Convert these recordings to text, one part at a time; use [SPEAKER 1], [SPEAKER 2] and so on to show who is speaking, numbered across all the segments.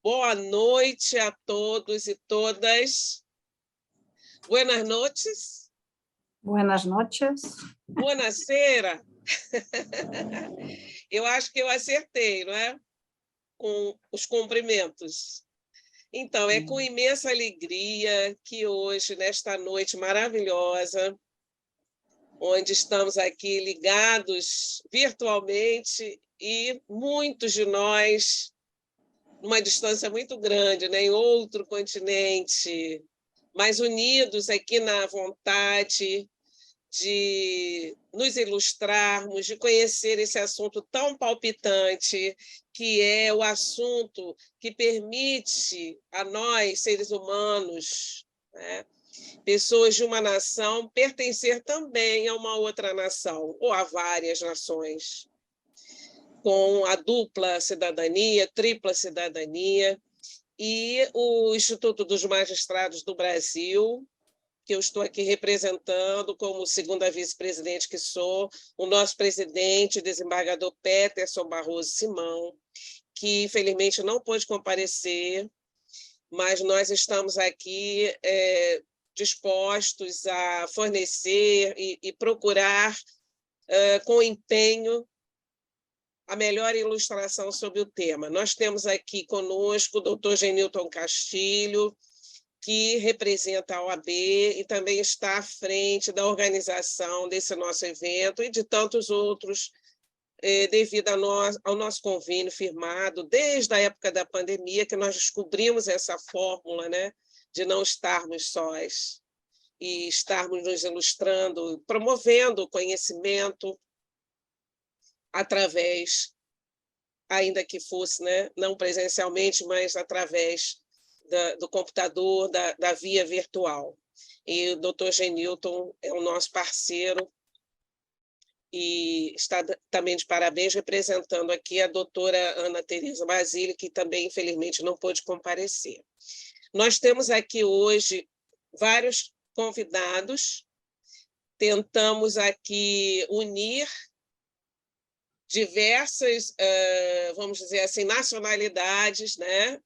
[SPEAKER 1] Boa noite a todos e todas. Buenas noches.
[SPEAKER 2] Buenas noches.
[SPEAKER 1] Buonasera. Eu acho que eu acertei, não é? Com os cumprimentos. Então, é com imensa alegria que hoje, nesta noite maravilhosa, onde estamos aqui ligados virtualmente e muitos de nós numa distância muito grande, né, em outro continente, mas unidos aqui na vontade de nos ilustrarmos, de conhecer esse assunto tão palpitante, que é o assunto que permite a nós, seres humanos, né, pessoas de uma nação, pertencer também a uma outra nação, ou a várias nações, com a dupla cidadania, tripla cidadania, e o Instituto dos Magistrados do Brasil, que eu estou aqui representando como segunda vice-presidente que sou, o nosso presidente, desembargador Peterson Barroso Simão, que infelizmente não pôde comparecer, mas nós estamos aqui dispostos a fornecer e procurar com empenho a melhor ilustração sobre o tema. Nós temos aqui conosco o doutor Genilton Castilho, que representa a OAB e também está à frente da organização desse nosso evento e de tantos outros, devido ao nosso convênio firmado desde a época da pandemia, que nós descobrimos essa fórmula, né, de não estarmos sós e estarmos nos ilustrando, promovendo o conhecimento através, ainda que fosse, né, não presencialmente, mas através do computador, da via virtual. E o doutor Genilton é o nosso parceiro e está também de parabéns representando aqui a doutora Ana Tereza Basílio, que também, infelizmente, não pôde comparecer. Nós temos aqui hoje vários convidados, tentamos aqui unir diversas, vamos dizer assim, nacionalidades, né?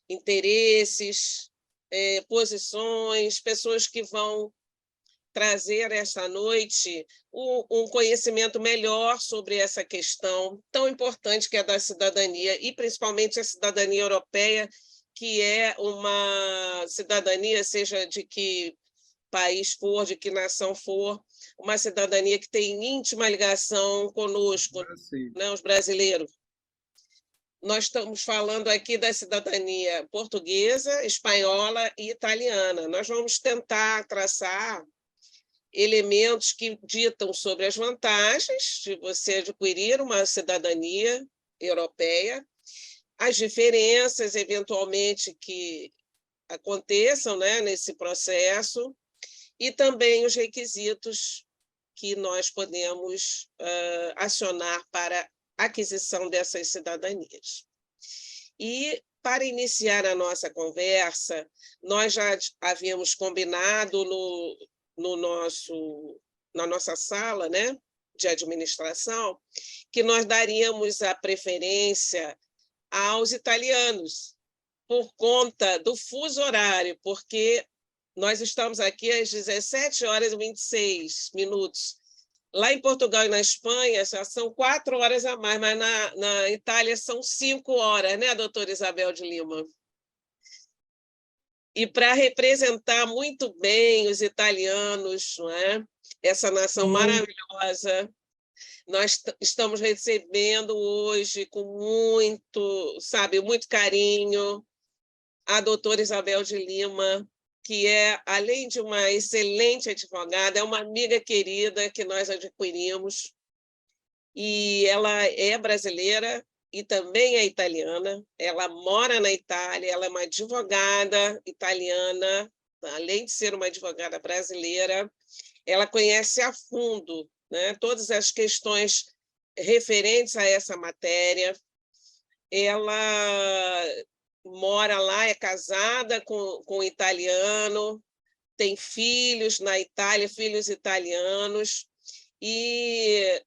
[SPEAKER 1] Interesses, posições, pessoas que vão trazer esta noite um conhecimento melhor sobre essa questão tão importante que é da cidadania, e principalmente a cidadania europeia, que é uma cidadania, seja de que país for, de que nação for, uma cidadania que tem íntima ligação conosco, né, os brasileiros. Nós estamos falando aqui da cidadania portuguesa, espanhola e italiana. Nós vamos tentar traçar elementos que ditam sobre as vantagens de você adquirir uma cidadania europeia, as diferenças, eventualmente, que aconteçam, né, nesse processo, e também os requisitos que nós podemos acionar para a aquisição dessas cidadanias. E, para iniciar a nossa conversa, nós já havíamos combinado na nossa sala, né, de administração, que nós daríamos a preferência aos italianos, por conta do fuso horário, porque nós estamos aqui às 17h26. Lá em Portugal e na Espanha já são 4 horas a mais, mas na Itália são 5 horas, né, doutora Isabel de Lima? E para representar muito bem os italianos, não é? Essa nação maravilhosa, nós estamos recebendo hoje com muito carinho a doutora Isabel de Lima, que é, além de uma excelente advogada, é uma amiga querida que nós adquirimos, e ela é brasileira e também é italiana. Ela mora na Itália, ela é uma advogada italiana, além de ser uma advogada brasileira, ela conhece a fundo, né, todas as questões referentes a essa matéria. Ela mora lá, é casada com um italiano, tem filhos na Itália, filhos italianos, e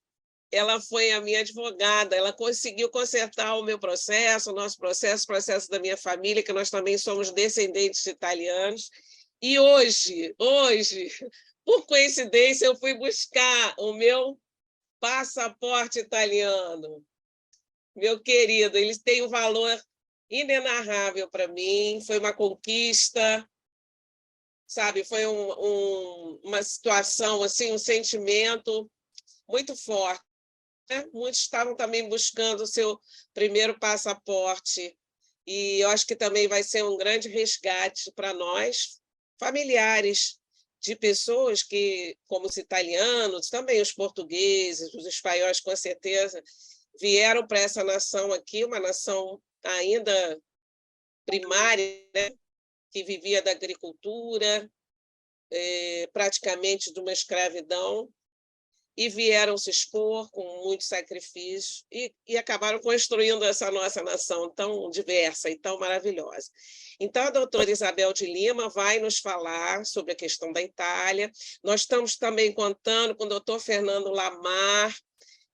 [SPEAKER 1] ela foi a minha advogada, ela conseguiu consertar o meu processo, o nosso processo, o processo da minha família, que nós também somos descendentes de italianos. E hoje, por coincidência, eu fui buscar o meu passaporte italiano. Meu querido, eles têm um valor inenarrável para mim, foi uma conquista, sabe? Foi uma situação, assim, um sentimento muito forte. Muitos estavam também buscando o seu primeiro passaporte, e eu acho que também vai ser um grande resgate para nós, familiares de pessoas que, como os italianos, também os portugueses, os espanhóis, com certeza, vieram para essa nação aqui, uma nação ainda primária, né? Que vivia da agricultura, praticamente de uma escravidão, e vieram se expor com muito sacrifício e acabaram construindo essa nossa nação tão diversa e tão maravilhosa. Então, a doutora Isabel de Lima vai nos falar sobre a questão da Itália. Nós estamos também contando com o doutor Fernando Lamar,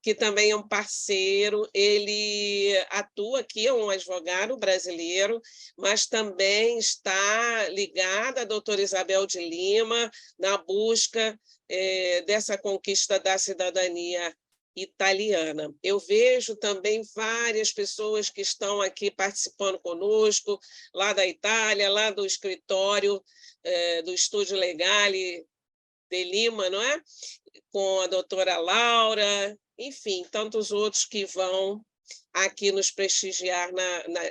[SPEAKER 1] que também é um parceiro, ele atua aqui, é um advogado brasileiro, mas também está ligado à doutora Isabel de Lima na busca dessa conquista da cidadania italiana. Eu vejo também várias pessoas que estão aqui participando conosco, lá da Itália, lá do escritório do Estúdio Legale de Lima, não é? Com a doutora Laura, enfim, tantos outros que vão aqui nos prestigiar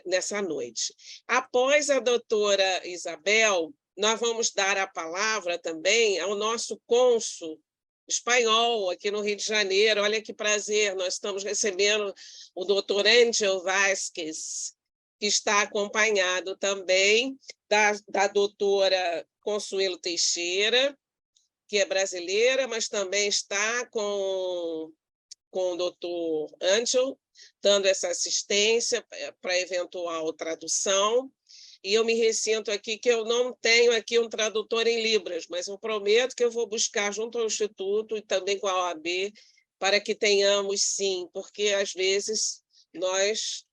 [SPEAKER 1] nessa noite. Após a doutora Isabel, nós vamos dar a palavra também ao nosso cônsul espanhol aqui no Rio de Janeiro. Olha que prazer, nós estamos recebendo o doutor Angel Vasquez, que está acompanhado também da doutora Consuelo Teixeira, que é brasileira, mas também está com o doutor Angel, dando essa assistência para eventual tradução. E eu me ressinto aqui que eu não tenho aqui um tradutor em Libras, mas eu prometo que eu vou buscar junto ao Instituto e também com a OAB para que tenhamos, sim, porque às vezes nós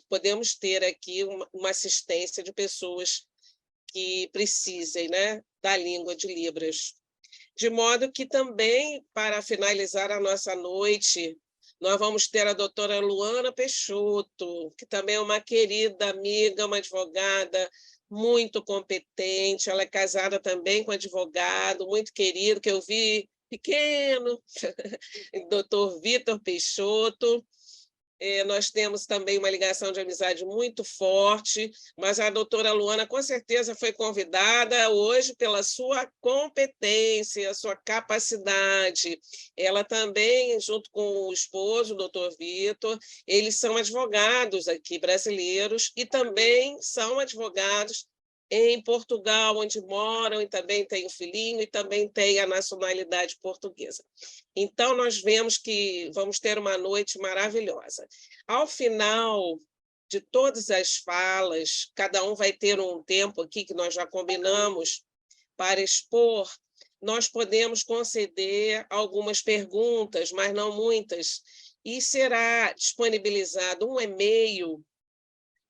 [SPEAKER 1] podemos ter aqui uma assistência de pessoas que precisem, né, da língua de Libras. De modo que também, para finalizar a nossa noite, nós vamos ter a doutora Luana Peixoto, que também é uma querida amiga, uma advogada muito competente. Ela é casada também com um advogado muito querido, que eu vi pequeno, doutor Vitor Peixoto. Nós temos também uma ligação de amizade muito forte, mas a doutora Luana, com certeza, foi convidada hoje pela sua competência, sua capacidade. Ela também, junto com o esposo, o doutor Vitor, eles são advogados aqui brasileiros e também são advogados em Portugal, onde moram, e também tem o filhinho, e também tem a nacionalidade portuguesa. Então, nós vemos que vamos ter uma noite maravilhosa. Ao final de todas as falas, cada um vai ter um tempo aqui que nós já combinamos para expor, nós podemos conceder algumas perguntas, mas não muitas, e será disponibilizado um e-mail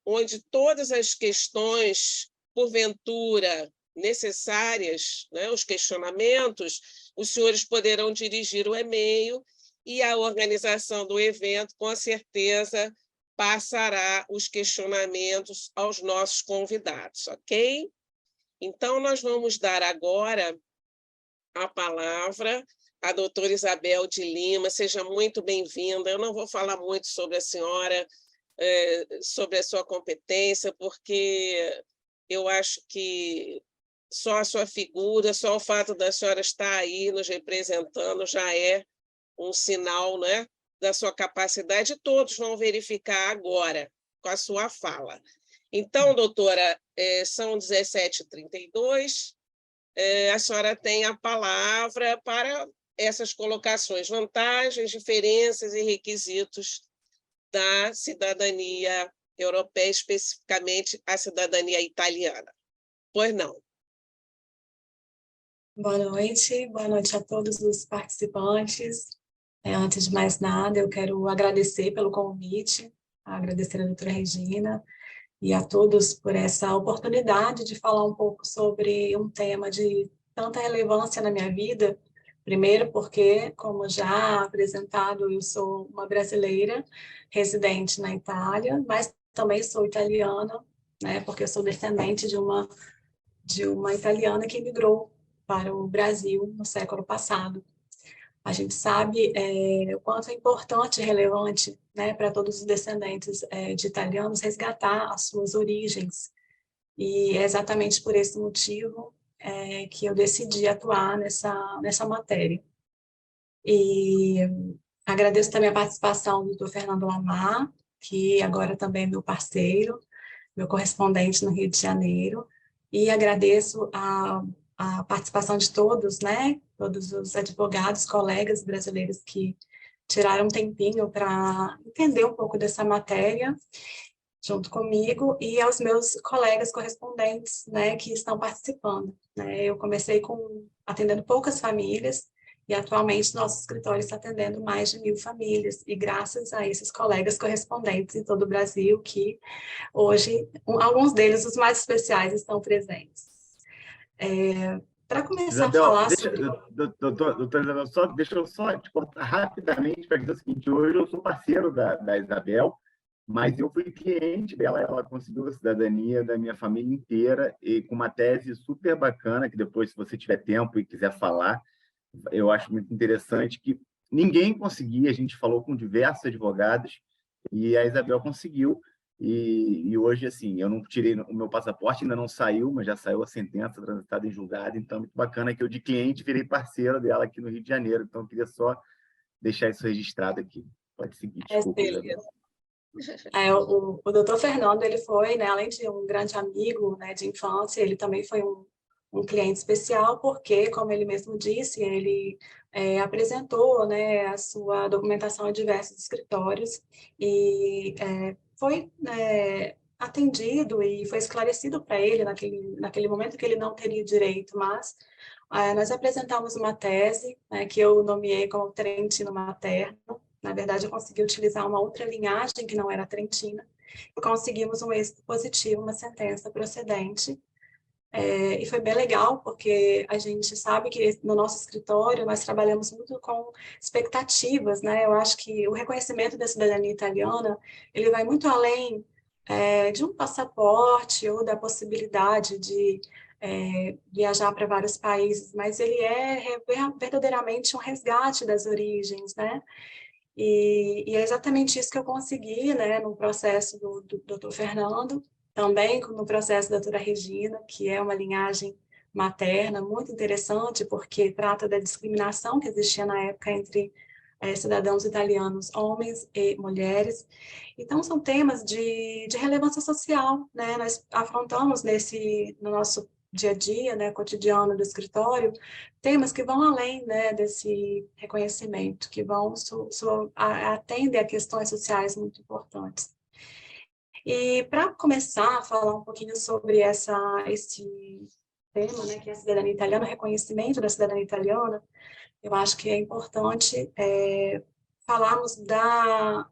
[SPEAKER 1] onde todas as questões, porventura, necessárias, né, os questionamentos, os senhores poderão dirigir o e-mail e a organização do evento, com certeza, passará os questionamentos aos nossos convidados, ok? Então, nós vamos dar agora a palavra à doutora Isabel de Lima. Seja muito bem-vinda. Eu não vou falar muito sobre a senhora, sobre a sua competência, porque eu acho que só a sua figura, só o fato da senhora estar aí nos representando já é um sinal, né, da sua capacidade, e todos vão verificar agora com a sua fala. Então, doutora, são 17h32, a senhora tem a palavra para essas colocações, vantagens, diferenças e requisitos da cidadania europeia, especificamente a cidadania italiana. Pois não.
[SPEAKER 3] Boa noite a todos os participantes.
[SPEAKER 2] Antes de mais nada, eu quero agradecer pelo convite, agradecer a doutora Regina e a todos por essa oportunidade de falar um pouco sobre um tema de tanta relevância na minha vida. Primeiro porque, como já apresentado, eu sou uma brasileira residente na Itália, mas também sou italiana, né, porque eu sou descendente de uma italiana que migrou para o Brasil no século passado. A gente sabe o quanto é importante e relevante, né, para todos os descendentes de italianos resgatar as suas origens. E é exatamente por esse motivo que eu decidi atuar nessa matéria. E agradeço também a participação do Dr. Fernando Lamar, que agora também é meu parceiro, meu correspondente no Rio de Janeiro, e agradeço a participação de todos, né? Todos os advogados, colegas brasileiros que tiraram um tempinho para entender um pouco dessa matéria junto comigo e aos meus colegas correspondentes, né, que estão participando. Né? Eu comecei atendendo poucas famílias e atualmente nosso escritório está atendendo mais de 1.000 famílias e graças a esses colegas correspondentes em todo o Brasil que hoje, alguns deles, os mais especiais, estão presentes. Para começar a
[SPEAKER 3] Isabel,
[SPEAKER 2] falar
[SPEAKER 3] deixa,
[SPEAKER 2] sobre...
[SPEAKER 3] doutora Isabel, deixa eu só te cortar rapidamente para dizer o seguinte: hoje eu sou parceiro da Isabel, mas eu fui cliente dela, ela conseguiu a cidadania da minha família inteira e com uma tese super bacana, que depois, se você tiver tempo e quiser falar, eu acho muito interessante, que ninguém conseguia, a gente falou com diversos advogados e a Isabel conseguiu. E hoje, assim, eu não tirei o meu passaporte, ainda não saiu, mas já saiu a sentença transitada em julgado, então é muito bacana que eu, de cliente, virei parceiro dela aqui no Rio de Janeiro, então eu queria só deixar isso registrado aqui. Pode seguir, desculpa, Isabel.
[SPEAKER 2] O doutor Fernando, ele foi, né, além de um grande amigo, né, de infância, ele também foi um cliente especial, porque, como ele mesmo disse, ele apresentou, né, a sua documentação a diversos escritórios e foi atendido e foi esclarecido para ele naquele momento que ele não teria direito, mas nós apresentamos uma tese, né, que eu nomeei como Trentino Materno. Na verdade, eu consegui utilizar uma outra linhagem que não era trentina e conseguimos um êxito positivo, uma sentença procedente. E foi bem legal, porque a gente sabe que no nosso escritório nós trabalhamos muito com expectativas, né? Eu acho que o reconhecimento da cidadania italiana, ele vai muito além de um passaporte ou da possibilidade de viajar para vários países, mas ele é verdadeiramente um resgate das origens, né? E é exatamente isso que eu consegui, né, no processo do Dr. Fernando, também no processo da doutora Regina, que é uma linhagem materna muito interessante, porque trata da discriminação que existia na época entre cidadãos italianos, homens e mulheres. Então, são temas de relevância social, né? Nós afrontamos no nosso dia a dia, né, cotidiano do escritório, temas que vão além, né, desse reconhecimento, que vão atendem a questões sociais muito importantes. E para começar a falar um pouquinho sobre esse tema, né, que é a cidadania italiana, o reconhecimento da cidadania italiana, eu acho que é importante falarmos da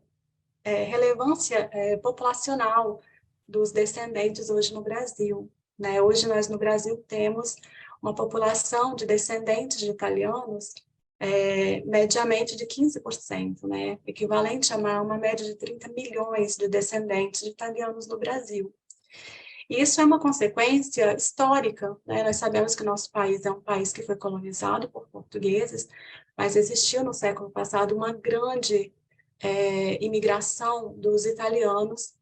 [SPEAKER 2] relevância populacional dos descendentes hoje no Brasil. Né? Hoje nós no Brasil temos uma população de descendentes de italianos mediamente de 15%, né? Equivalente a uma média de 30 milhões de descendentes de italianos no Brasil. E isso é uma consequência histórica, né? Nós sabemos que o nosso país é um país que foi colonizado por portugueses, mas existiu no século passado uma grande imigração dos italianos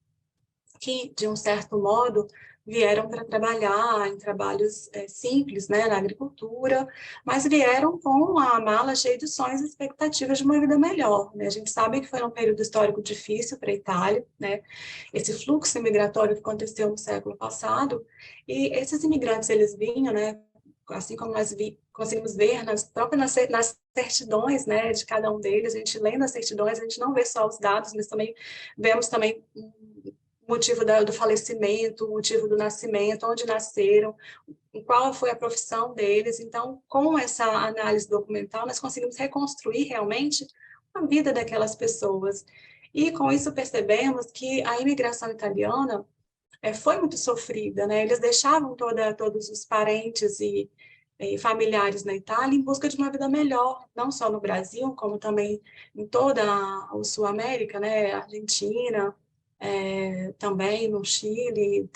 [SPEAKER 2] que, de um certo modo, vieram para trabalhar em trabalhos simples, né, na agricultura, mas vieram com a mala cheia de sonhos e expectativas de uma vida melhor. Né? A gente sabe que foi um período histórico difícil para a Itália, né? Esse fluxo imigratório que aconteceu no século passado, e esses imigrantes, eles vinham, né, assim como nós conseguimos ver nas certidões, né, de cada um deles, a gente lendo as certidões, a gente não vê só os dados, mas também vemos também o motivo do falecimento, o motivo do nascimento, onde nasceram, qual foi a profissão deles. Então, com essa análise documental, nós conseguimos reconstruir realmente a vida daquelas pessoas. E com isso percebemos que a imigração italiana foi muito sofrida, né? Eles deixavam todos os parentes e familiares na Itália em busca de uma vida melhor, não só no Brasil, como também em toda a Sul América, né? Argentina, também no Chile,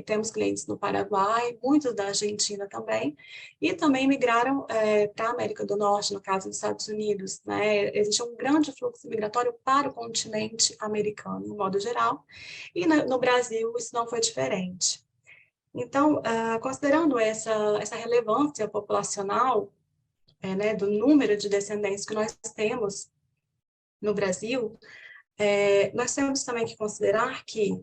[SPEAKER 2] temos clientes no Paraguai, muitos da Argentina também, e também migraram para a América do Norte, no caso dos Estados Unidos, né? Existe um grande fluxo migratório para o continente americano, no modo geral, e no Brasil isso não foi diferente. Então, considerando essa relevância populacional, né, do número de descendentes que nós temos no Brasil, nós temos também que considerar que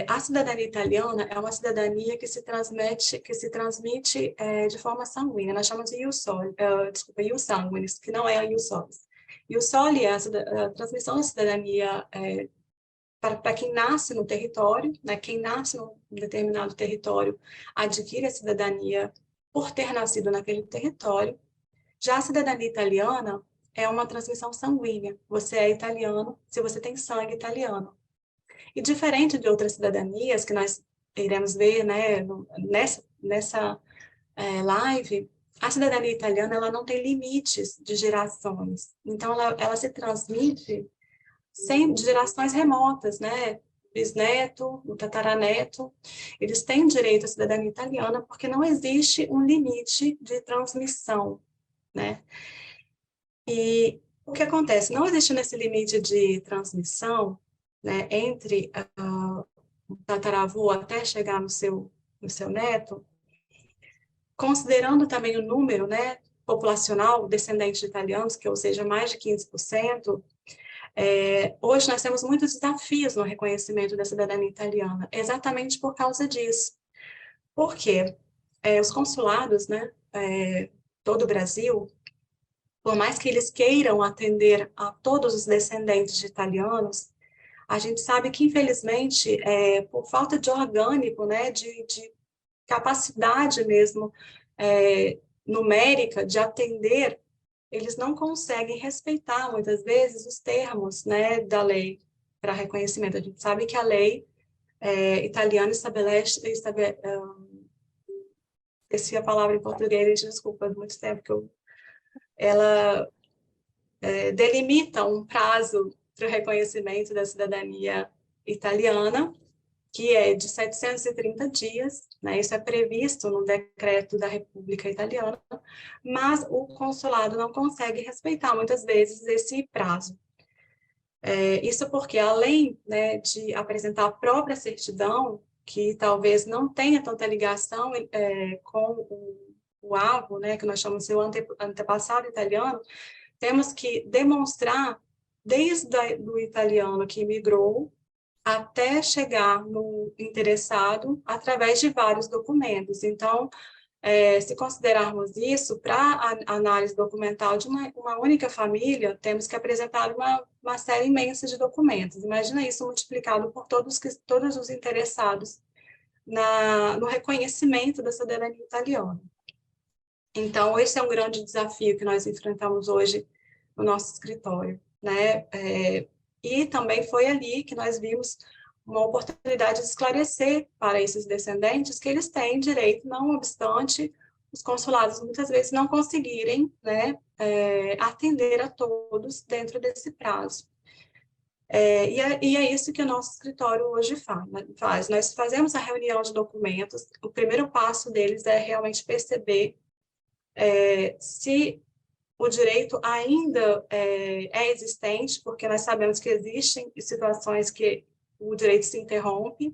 [SPEAKER 2] a cidadania italiana é uma cidadania que se transmite de forma sanguínea. Nós chamamos de ius sanguinis, que não é a ius solis. Ius soli é a transmissão da cidadania para quem nasce no território, né? Quem nasce num determinado território adquire a cidadania por ter nascido naquele território. Já a cidadania italiana é uma transmissão sanguínea. Você é italiano se você tem sangue italiano. E diferente de outras cidadanias que nós iremos ver, né, nessa live, a cidadania italiana ela não tem limites de gerações. Então, ela se transmite de gerações remotas, né? Bisneto, o tataraneto, eles têm direito à cidadania italiana porque não existe um limite de transmissão, né? E o que acontece? Não existe nesse limite de transmissão, né, entre o tataravô até chegar no seu neto, considerando também o número, né, populacional descendente de italianos, que ou seja, mais de 15%, hoje nós temos muitos desafios no reconhecimento da cidadania italiana, exatamente por causa disso. Por quê? Os consulados, né, todo o Brasil, por mais que eles queiram atender a todos os descendentes de italianos, a gente sabe que, infelizmente, por falta de orgânico, né, de capacidade mesmo numérica de atender, eles não conseguem respeitar, muitas vezes, os termos, né, da lei para reconhecimento. A gente sabe que a lei italiana esqueci a palavra em português, desculpa, muito tempo que ela delimita um prazo para o reconhecimento da cidadania italiana, que é de 730 dias, né? Isso é previsto no decreto da República Italiana, mas o consulado não consegue respeitar, muitas vezes, esse prazo. Isso porque, além, né, de apresentar a própria certidão, que talvez não tenha tanta ligação com o avô, né, que nós chamamos de seu antepassado italiano, temos que demonstrar, desde o italiano que imigrou, até chegar no interessado, através de vários documentos. Então, se considerarmos isso, para a análise documental de uma única família, temos que apresentar uma série imensa de documentos. Imagina isso multiplicado por todos os interessados no reconhecimento da cidadania italiana. Então, esse é um grande desafio que nós enfrentamos hoje no nosso escritório, né? E também foi ali que nós vimos uma oportunidade de esclarecer para esses descendentes que eles têm direito, não obstante os consulados muitas vezes não conseguirem, né, atender a todos dentro desse prazo. E é isso que o nosso escritório hoje faz. Nós fazemos a reunião de documentos, o primeiro passo deles é realmente perceber se o direito ainda é existente, porque nós sabemos que existem situações que o direito se interrompe,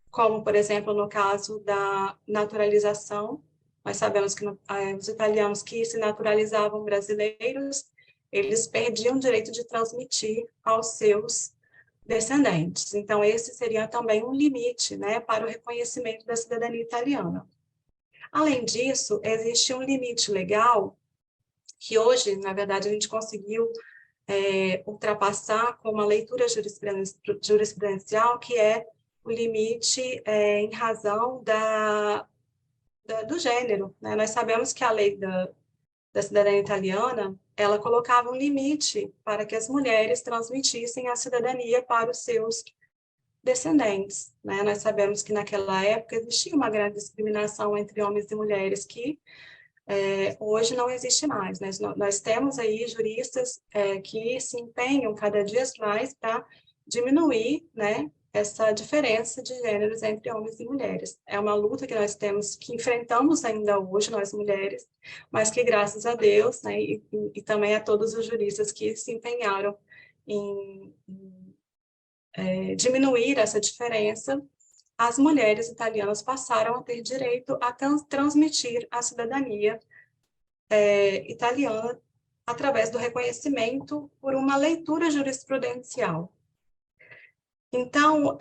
[SPEAKER 2] como, por exemplo, no caso da naturalização. Nós sabemos que os italianos que se naturalizavam brasileiros, eles perdiam o direito de transmitir aos seus descendentes. Então, esse seria também um limite, né, para o reconhecimento da cidadania italiana. Além disso, existe um limite legal que hoje, na verdade, a gente conseguiu ultrapassar com uma leitura jurisprudencial, que é o limite em razão do gênero, né? Nós sabemos que a lei da cidadania italiana, ela colocava um limite para que as mulheres transmitissem a cidadania para os seus descendentes, né? Nós sabemos que naquela época existia uma grande discriminação entre homens e mulheres que hoje não existe mais. Nós temos aí juristas que se empenham cada dia mais para diminuir, né, essa diferença de gêneros entre homens e mulheres. É uma luta que nós temos, que enfrentamos ainda hoje, nós mulheres, mas que, graças a Deus, né, e também a todos os juristas que se empenharam em diminuir essa diferença, as mulheres italianas passaram a ter direito a transmitir a cidadania italiana através do reconhecimento por uma leitura jurisprudencial. Então,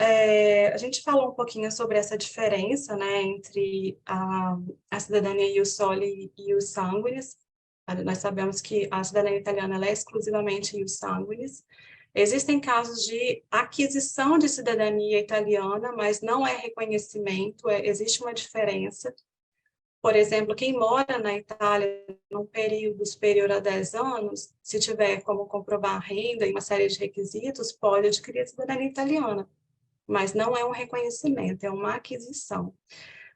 [SPEAKER 2] a gente falou um pouquinho sobre essa diferença, né, entre a cidadania ius soli e ius sanguinis. Nós sabemos que a cidadania italiana ela é exclusivamente ius sanguinis. Existem casos de aquisição de cidadania italiana, mas não é reconhecimento, existe uma diferença. Por exemplo, quem mora na Itália num período superior a 10 anos, se tiver como comprovar a renda e uma série de requisitos, pode adquirir a cidadania italiana, mas não é um reconhecimento, é uma aquisição.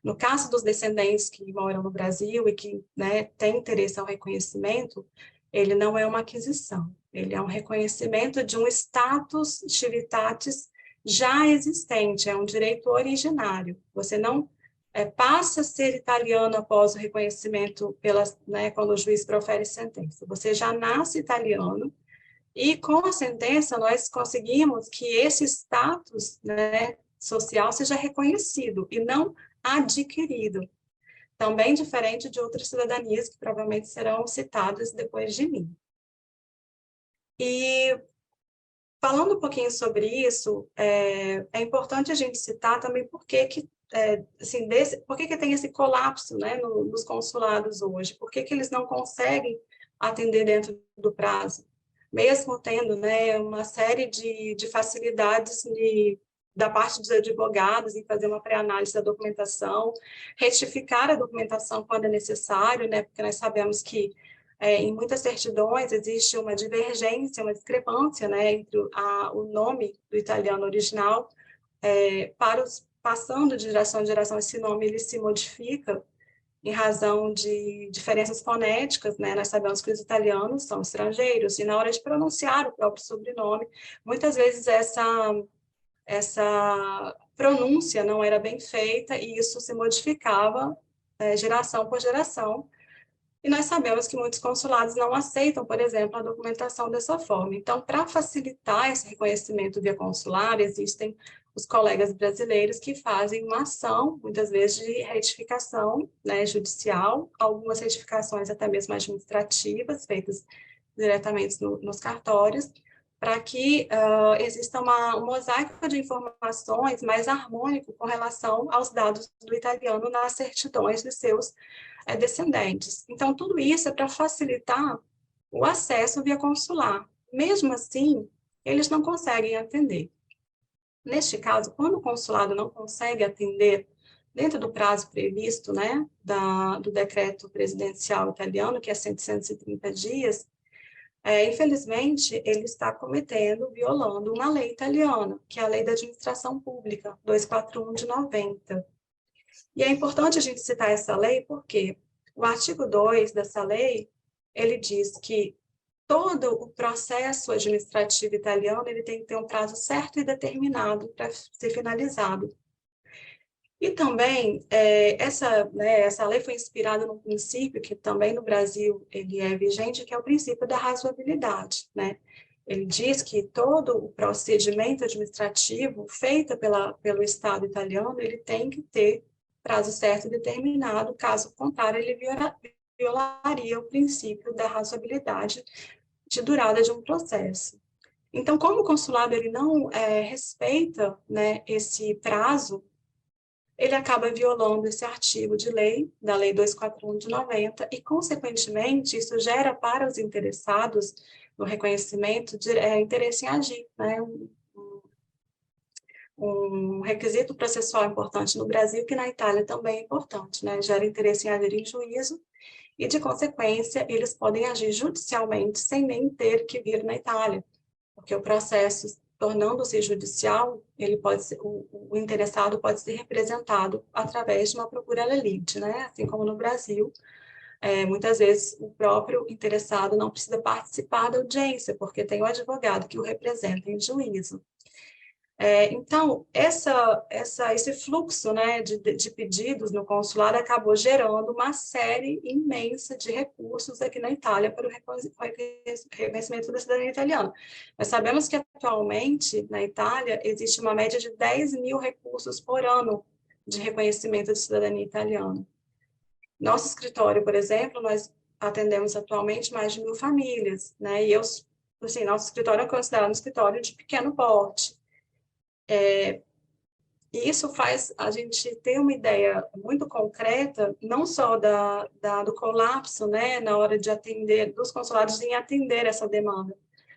[SPEAKER 2] No caso dos descendentes que moram no Brasil e que, né, têm interesse ao reconhecimento, ele não é uma aquisição, ele é um reconhecimento de um status civitatis já existente, é um direito originário. Você não passa a ser italiano após o reconhecimento quando o juiz profere sentença. Você já nasce italiano e, com a sentença, nós conseguimos que esse status, né, social seja reconhecido e não adquirido. Também diferente de outras cidadanias que provavelmente serão citadas depois de mim. E, falando um pouquinho sobre isso, é importante a gente citar também por que tem esse colapso, né, nos consulados hoje, por que eles não conseguem atender dentro do prazo, mesmo tendo, né, uma série de facilidades da parte dos advogados em fazer uma pré-análise da documentação, retificar a documentação quando é necessário, né, porque nós sabemos que em muitas certidões existe uma divergência, uma discrepância, né, entre o nome do italiano original passando de geração em geração, esse nome ele se modifica em razão de diferenças fonéticas, né? Nós sabemos que os italianos são estrangeiros, e na hora de pronunciar o próprio sobrenome, muitas vezes essa pronúncia não era bem feita, e isso se modificava geração por geração. E nós sabemos que muitos consulados não aceitam, por exemplo, a documentação dessa forma. Então, para facilitar esse reconhecimento via consular, existem os colegas brasileiros que fazem uma ação, muitas vezes de retificação, né, judicial, algumas retificações até mesmo administrativas, feitas diretamente nos cartórios, para que exista um mosaico de informações mais harmônico com relação aos dados do italiano nas certidões de seus descendentes. Então, tudo isso é para facilitar o acesso via consular. Mesmo assim, eles não conseguem atender. Neste caso, quando o consulado não consegue atender dentro do prazo previsto, né, do decreto presidencial italiano, que é 130 dias, infelizmente, ele está violando uma lei italiana, que é a Lei da Administração Pública, 241 de 90. E é importante a gente citar essa lei porque o artigo 2 dessa lei, ele diz que todo o processo administrativo italiano ele tem que ter um prazo certo e determinado para ser finalizado. E também, essa lei foi inspirada num princípio que também no Brasil ele é vigente, que é o princípio da razoabilidade, né? Ele diz que todo o procedimento administrativo feito pelo Estado italiano, ele tem que ter prazo certo e determinado, caso contrário, ele violaria o princípio da razoabilidade de durada de um processo. Então, como o consulado ele não respeita, né, esse prazo, ele acaba violando esse artigo de lei, da Lei 241 de 90, e, consequentemente, isso gera para os interessados no reconhecimento interesse em agir, né? Um requisito processual importante no Brasil, que na Itália também é importante, né? Gera interesse em agir em juízo, e, de consequência, eles podem agir judicialmente sem nem ter que vir na Itália, porque o processo, tornando-se judicial, ele pode ser, o interessado pode ser representado através de uma procura lite, né? Assim como no Brasil, muitas vezes o próprio interessado não precisa participar da audiência, porque tem o advogado que o representa em juízo. Então, esse fluxo, né, de pedidos no consulado acabou gerando uma série imensa de recursos aqui na Itália para o reconhecimento da cidadania italiana. Nós sabemos que, atualmente, na Itália, existe uma média de 10 mil recursos por ano de reconhecimento de cidadania italiana. Nosso escritório, por exemplo, nós atendemos atualmente mais de 1.000 famílias, né, e assim, nosso escritório é considerado um escritório de pequeno porte. E isso faz a gente ter uma ideia muito concreta, não só do colapso, né, na hora de atender, dos consulados em atender essa demanda,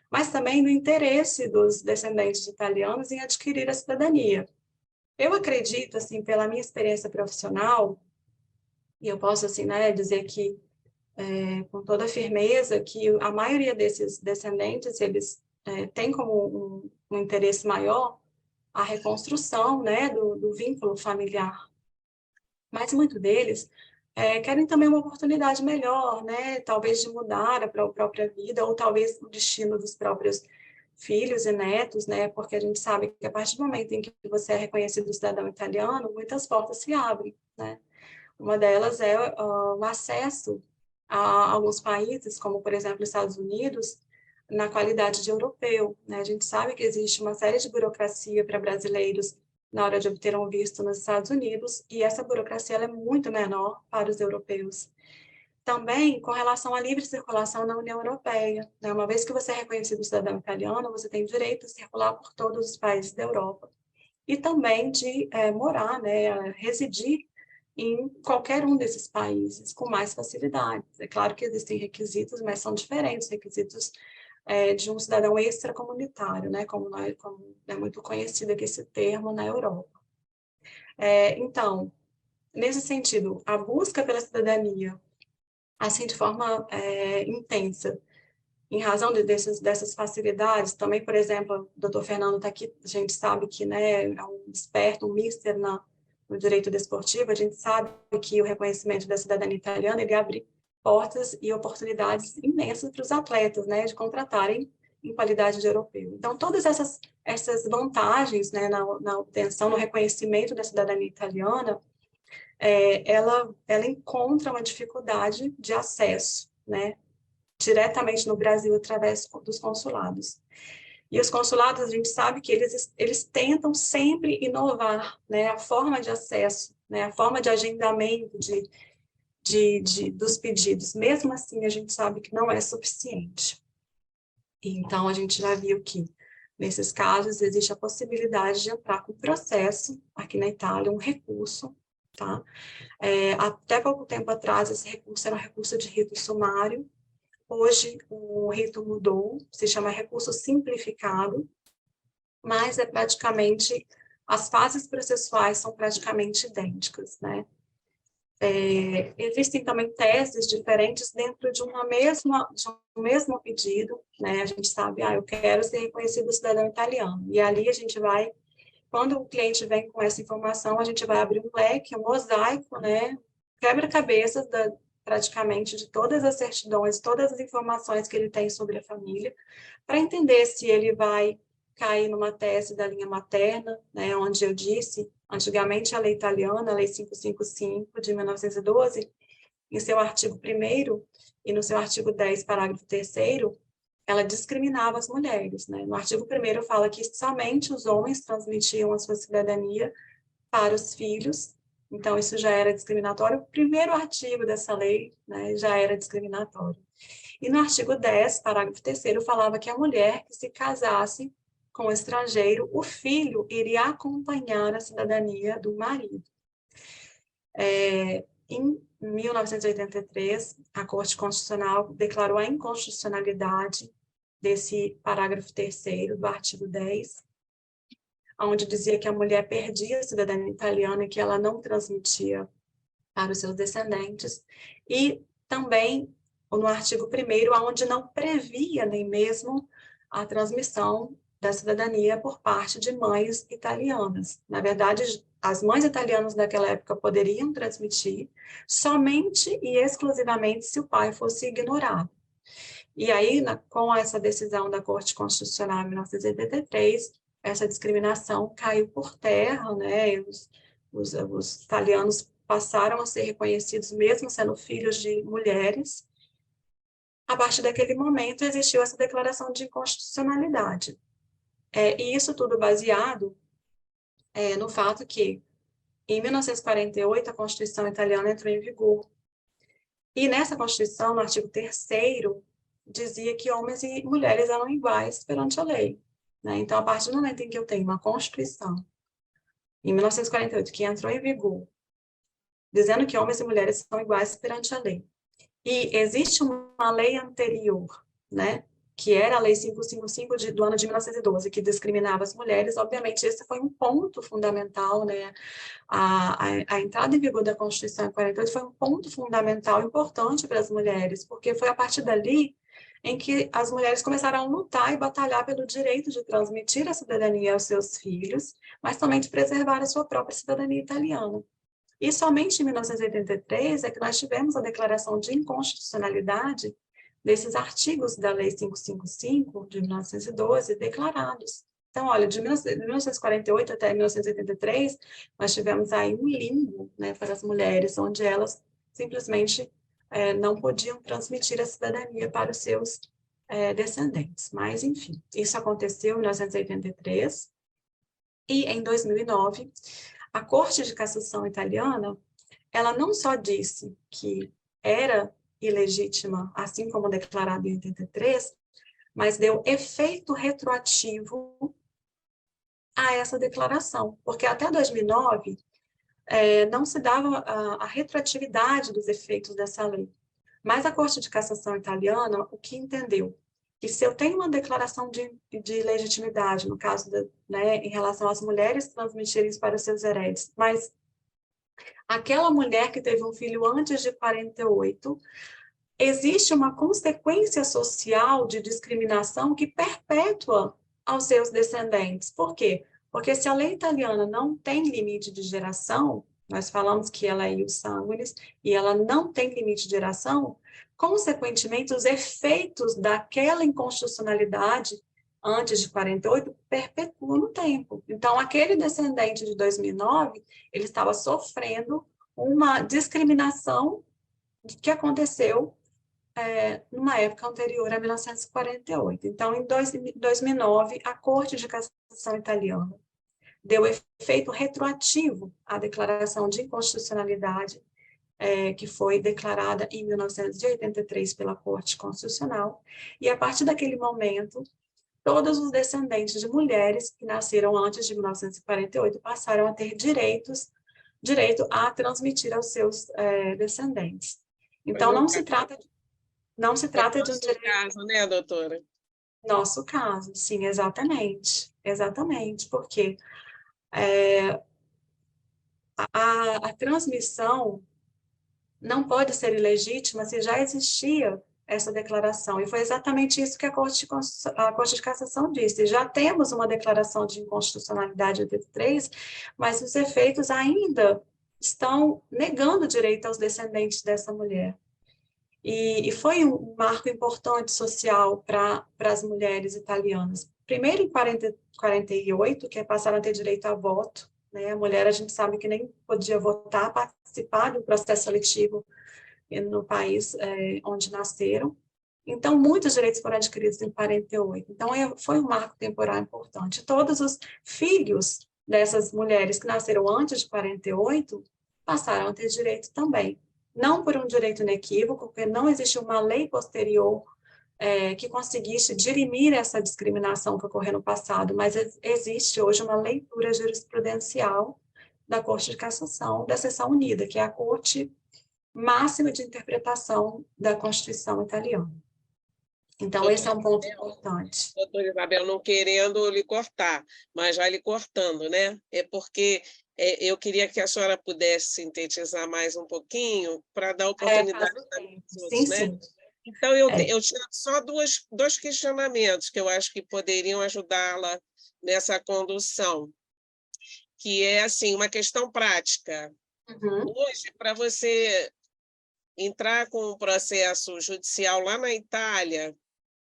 [SPEAKER 2] mas também do interesse dos descendentes de italianos em adquirir a cidadania. Eu acredito, assim, pela minha experiência profissional, e eu posso, assim, né, dizer que, com toda firmeza, que a maioria desses descendentes, eles têm como um interesse maior a reconstrução, né, do vínculo familiar. Mas muitos deles querem também uma oportunidade melhor, né, talvez de mudar a própria vida, ou talvez o destino dos próprios filhos e netos, né, porque a gente sabe que a partir do momento em que você é reconhecido cidadão italiano, muitas portas se abrem, né. Uma delas é o acesso a alguns países, como, por exemplo, os Estados Unidos, na qualidade de europeu, né? A gente sabe que existe uma série de burocracia para brasileiros na hora de obter um visto nos Estados Unidos, e essa burocracia ela é muito menor para os europeus. Também com relação à livre circulação na União Europeia, né? Uma vez que você é reconhecido cidadão italiano, você tem direito de circular por todos os países da Europa. E também de morar, né, residir em qualquer um desses países com mais facilidades. É claro que existem requisitos, mas são diferentes requisitos de um cidadão extracomunitário, né, como é muito conhecido aqui esse termo na Europa. Então, nesse sentido, a busca pela cidadania, assim, de forma intensa, em razão dessas facilidades, também, por exemplo, o doutor Fernando está aqui, a gente sabe que, né, é um experto, um mister no direito desportivo, a gente sabe que o reconhecimento da cidadania italiana, ele abre portas e oportunidades imensas para os atletas, né, de contratarem em qualidade de europeu. Então, todas essas vantagens, né, na obtenção, no reconhecimento da cidadania italiana, ela encontra uma dificuldade de acesso, né, diretamente no Brasil através dos consulados. E os consulados, a gente sabe que eles tentam sempre inovar, né, a forma de acesso, né, a forma de agendamento dos pedidos. Mesmo assim, a gente sabe que não é suficiente. Então, a gente já viu que, nesses casos, existe a possibilidade de entrar com processo, aqui na Itália, um recurso, tá? Até pouco tempo atrás, esse recurso era um recurso de rito sumário. Hoje, o rito mudou, se chama recurso simplificado, mas praticamente, as fases processuais são praticamente idênticas, né? Existem também teses diferentes dentro de um mesmo pedido, né? A gente sabe, eu quero ser reconhecido cidadão italiano, e ali a gente vai, quando o cliente vem com essa informação, a gente vai abrir um leque, um mosaico, né? Quebra-cabeças praticamente de todas as certidões, todas as informações que ele tem sobre a família, para entender se ele vai cair numa tese da linha materna, né, onde eu disse, antigamente a lei italiana, a lei 555 de 1912, em seu artigo 1º e no seu artigo 10, parágrafo 3º, ela discriminava as mulheres, né? No artigo 1º fala que somente os homens transmitiam a sua cidadania para os filhos. Então, isso já era discriminatório. O primeiro artigo dessa lei, né, já era discriminatório. E no artigo 10, parágrafo 3º, falava que a mulher que se casasse com um estrangeiro, o filho iria acompanhar a cidadania do marido. Em 1983, a Corte Constitucional declarou a inconstitucionalidade desse parágrafo 3º do artigo 10, onde dizia que a mulher perdia a cidadania italiana e que ela não transmitia para os seus descendentes, e também no artigo 1º, onde não previa nem mesmo a transmissão da cidadania por parte de mães italianas. Na verdade, as mães italianas daquela época poderiam transmitir somente e exclusivamente se o pai fosse ignorado. E aí, com essa decisão da Corte Constitucional em 1983, essa discriminação caiu por terra, né? Os italianos passaram a ser reconhecidos mesmo sendo filhos de mulheres. A partir daquele momento, existiu essa declaração de inconstitucionalidade. E isso tudo baseado no fato que, em 1948, a Constituição italiana entrou em vigor. E nessa Constituição, no artigo 3º, dizia que homens e mulheres eram iguais perante a lei. Né? Então, a partir do momento em que eu tenho uma Constituição, em 1948, que entrou em vigor, dizendo que homens e mulheres são iguais perante a lei, e existe uma lei anterior, né, que era a Lei 555 do ano de 1912, que discriminava as mulheres, obviamente esse foi um ponto fundamental, né, a entrada em vigor da Constituição em 48 foi um ponto fundamental, importante para as mulheres, porque foi a partir dali em que as mulheres começaram a lutar e batalhar pelo direito de transmitir a cidadania aos seus filhos, mas também de preservar a sua própria cidadania italiana. E somente em 1983 é que nós tivemos a declaração de inconstitucionalidade desses artigos da Lei 555, de 1912, declarados. Então, olha, de 1948 até 1983, nós tivemos aí um limbo, né, para as mulheres, onde elas simplesmente não podiam transmitir a cidadania para os seus descendentes. Mas, enfim, isso aconteceu em 1983, e em 2009, a Corte de Cassação italiana, ela não só disse que era ilegítima, assim como declarado em 83, mas deu efeito retroativo a essa declaração, porque até 2009 não se dava a retroatividade dos efeitos dessa lei. Mas a Corte de Cassação italiana, o que entendeu? Que se eu tenho uma declaração de legitimidade, no caso, né, em relação às mulheres transmitirem isso para os seus heredes, mas aquela mulher que teve um filho antes de 48, existe uma consequência social de discriminação que perpétua aos seus descendentes. Por quê? Porque se a lei italiana não tem limite de geração, nós falamos que ela é ius sanguinis, e ela não tem limite de geração, consequentemente, os efeitos daquela inconstitucionalidade antes de 48 perpetuam no tempo. Então, aquele descendente de 2009, ele estava sofrendo uma discriminação que aconteceu numa época anterior a 1948. Então, em 2009, a Corte de Cassação italiana deu efeito retroativo à declaração de inconstitucionalidade que foi declarada em 1983 pela Corte Constitucional, e a partir daquele momento, todos os descendentes de mulheres que nasceram antes de 1948 passaram a ter direito a transmitir aos seus descendentes. Então, não se trata de um direito...
[SPEAKER 1] caso, né, doutora?
[SPEAKER 2] Nosso caso, sim, exatamente. Exatamente, porque a transmissão não pode ser ilegítima se já existia essa declaração. E foi exatamente isso que a Corte de Cassação disse. Já temos uma declaração de inconstitucionalidade de 83, mas os efeitos ainda estão negando o direito aos descendentes dessa mulher. E foi um marco importante social para as mulheres italianas. Primeiro, em 48, que passaram a ter direito a voto, né? A mulher, a gente sabe que nem podia votar, participar do processo seletivo no país onde nasceram. Então, muitos direitos foram adquiridos em 48. Então, foi um marco temporal importante. Todos os filhos dessas mulheres que nasceram antes de 48 passaram a ter direito também. Não por um direito inequívoco, porque não existe uma lei posterior que conseguisse dirimir essa discriminação que ocorreu no passado, mas existe hoje uma leitura jurisprudencial da Corte de Cassação, da Seção Unida, que é a Corte Máxima de Interpretação da Constituição Italiana. Então, esse é um ponto importante.
[SPEAKER 1] Doutora Isabel, não querendo lhe cortar, mas já lhe cortando, né? É porque Eu queria que a senhora pudesse sintetizar mais um pouquinho para dar oportunidade para os outros,
[SPEAKER 2] Sim,
[SPEAKER 1] né?
[SPEAKER 2] sim.
[SPEAKER 1] Então, eu tinha só dois questionamentos que eu acho que poderiam ajudá-la nessa condução, que é assim, uma questão prática. Hoje, para você entrar com um processo judicial lá na Itália,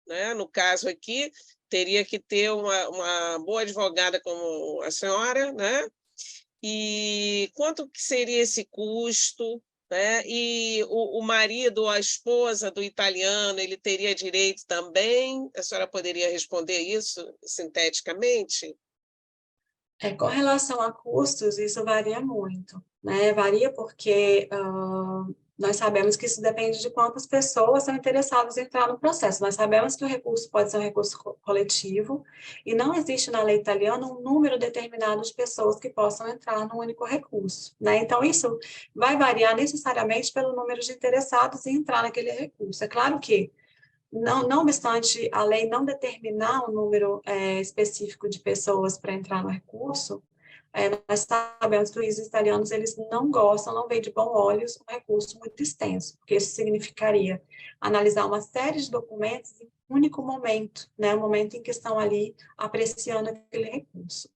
[SPEAKER 1] né? No caso aqui, teria que ter uma boa advogada como a senhora, né? E quanto que seria esse custo, né? E o marido ou a esposa do italiano, ele teria direito também? A senhora poderia responder isso sinteticamente?
[SPEAKER 2] Com relação a custos, isso varia muito, né? Varia porque nós sabemos que isso depende de quantas pessoas são interessadas em entrar no processo. Nós sabemos que o recurso pode ser um recurso coletivo e não existe na lei italiana um número determinado de pessoas que possam entrar num único recurso, né? Então, isso vai variar necessariamente pelo número de interessados em entrar naquele recurso. É claro que não obstante a lei não determinar um número específico de pessoas para entrar no recurso, nós sabemos que os juízes italianos eles não gostam, não veem de bons olhos um recurso muito extenso, porque isso significaria analisar uma série de documentos em um único momento, né, o momento em que estão ali apreciando aquele recurso.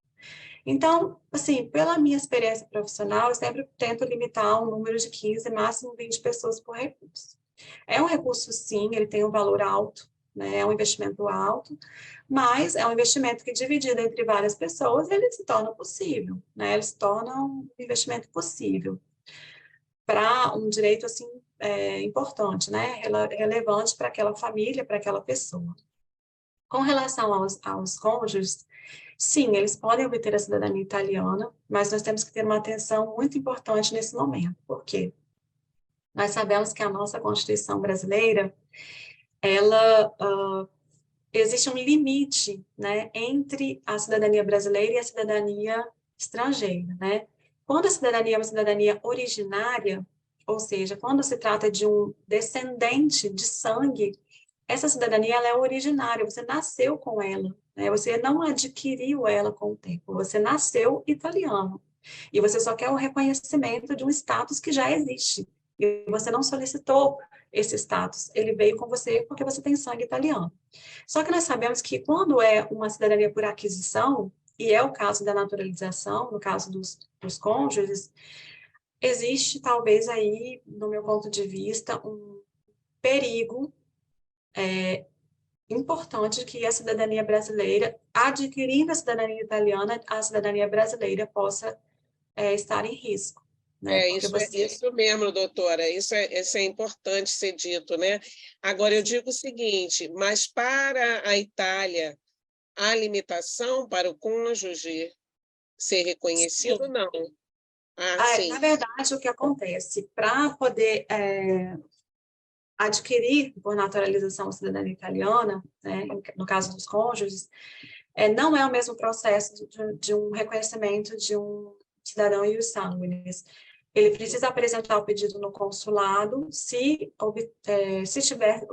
[SPEAKER 2] Então, assim, pela minha experiência profissional, eu sempre tento limitar um número de 15, máximo 20 pessoas por recurso. É um recurso, sim, ele tem um valor alto, né? É um investimento alto, mas é um investimento que, dividido entre várias pessoas, ele se torna possível, né? Ele se torna um investimento possível para um direito, assim, importante, né? Relevante para aquela família, para aquela pessoa. Com relação aos cônjuges, sim, eles podem obter a cidadania italiana, mas nós temos que ter uma atenção muito importante nesse momento. Por quê? Nós sabemos que a nossa Constituição brasileira, ela existe um limite, né, entre a cidadania brasileira e a cidadania estrangeira, né? Quando a cidadania é uma cidadania originária, ou seja, quando se trata de um descendente de sangue, essa cidadania ela é originária, você nasceu com ela, né? Você não adquiriu ela com o tempo, você nasceu italiano. E você só quer o reconhecimento de um status que já existe. E você não solicitou esse status, ele veio com você porque você tem sangue italiano. Só que nós sabemos que quando é uma cidadania por aquisição, e é o caso da naturalização, no caso dos cônjuges, existe talvez aí, no meu ponto de vista, um perigo importante que a cidadania brasileira, adquirindo a cidadania italiana, a cidadania brasileira possa estar em risco, né? Porque
[SPEAKER 1] Isso mesmo, doutora, isso é importante ser dito, né? Agora, eu digo o seguinte, mas para a Itália, há limitação para o cônjuge ser reconhecido?
[SPEAKER 2] Sim.
[SPEAKER 1] Não. Sim.
[SPEAKER 2] Na verdade, o que acontece, para poder adquirir por naturalização a cidadania italiana, né, no caso dos cônjuges, não é o mesmo processo de um reconhecimento de um cidadão ius sanguinis. Ele precisa apresentar o pedido no consulado se tiver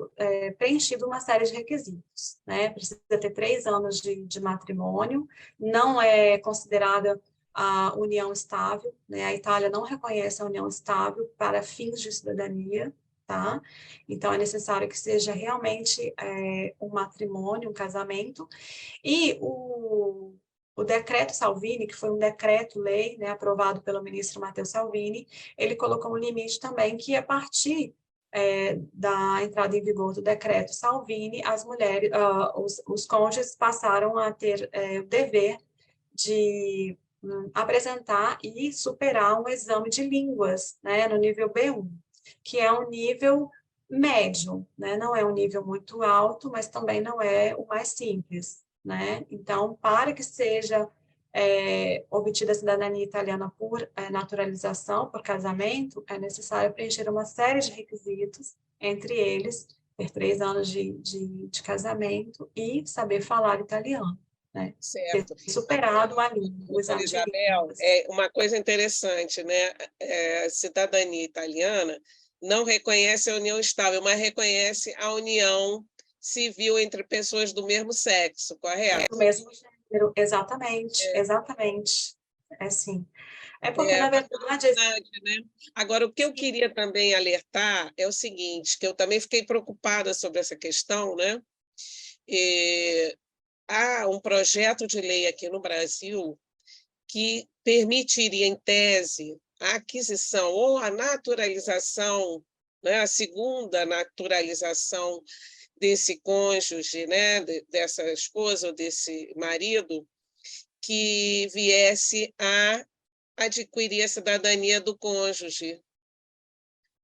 [SPEAKER 2] preenchido uma série de requisitos, né? Precisa ter 3 anos de matrimônio, não é considerada a união estável, né? A Itália não reconhece a união estável para fins de cidadania, tá? Então, é necessário que seja realmente um matrimônio, um casamento, e o decreto Salvini, que foi um decreto-lei, né, aprovado pelo ministro Matteo Salvini, ele colocou um limite também que, a partir da entrada em vigor do decreto Salvini, as mulheres, os cônjuges passaram a ter o dever de apresentar e superar um exame de línguas, né, no nível B1, que é um nível médio, né, não é um nível muito alto, mas também não é o mais simples, né? Então, para que seja obtida a cidadania italiana por naturalização, por casamento, é necessário preencher uma série de requisitos, entre eles, ter 3 anos de casamento e saber falar italiano, né?
[SPEAKER 1] Certo.
[SPEAKER 2] Ter superado a língua, o exame de
[SPEAKER 1] Isabel,
[SPEAKER 2] línguas.
[SPEAKER 1] uma coisa interessante, né? A cidadania italiana não reconhece a união estável, mas reconhece a união civil entre pessoas do mesmo sexo, correto?
[SPEAKER 2] Do mesmo gênero, exatamente, exatamente. É sim. É porque, na verdade...
[SPEAKER 1] Né? Agora, o que eu queria também alertar é o seguinte, que eu também fiquei preocupada sobre essa questão, né? Há um projeto de lei aqui no Brasil que permitiria, em tese, a aquisição ou a naturalização, né, a segunda naturalização desse cônjuge, né, dessa esposa ou desse marido, que viesse a adquirir a cidadania do cônjuge,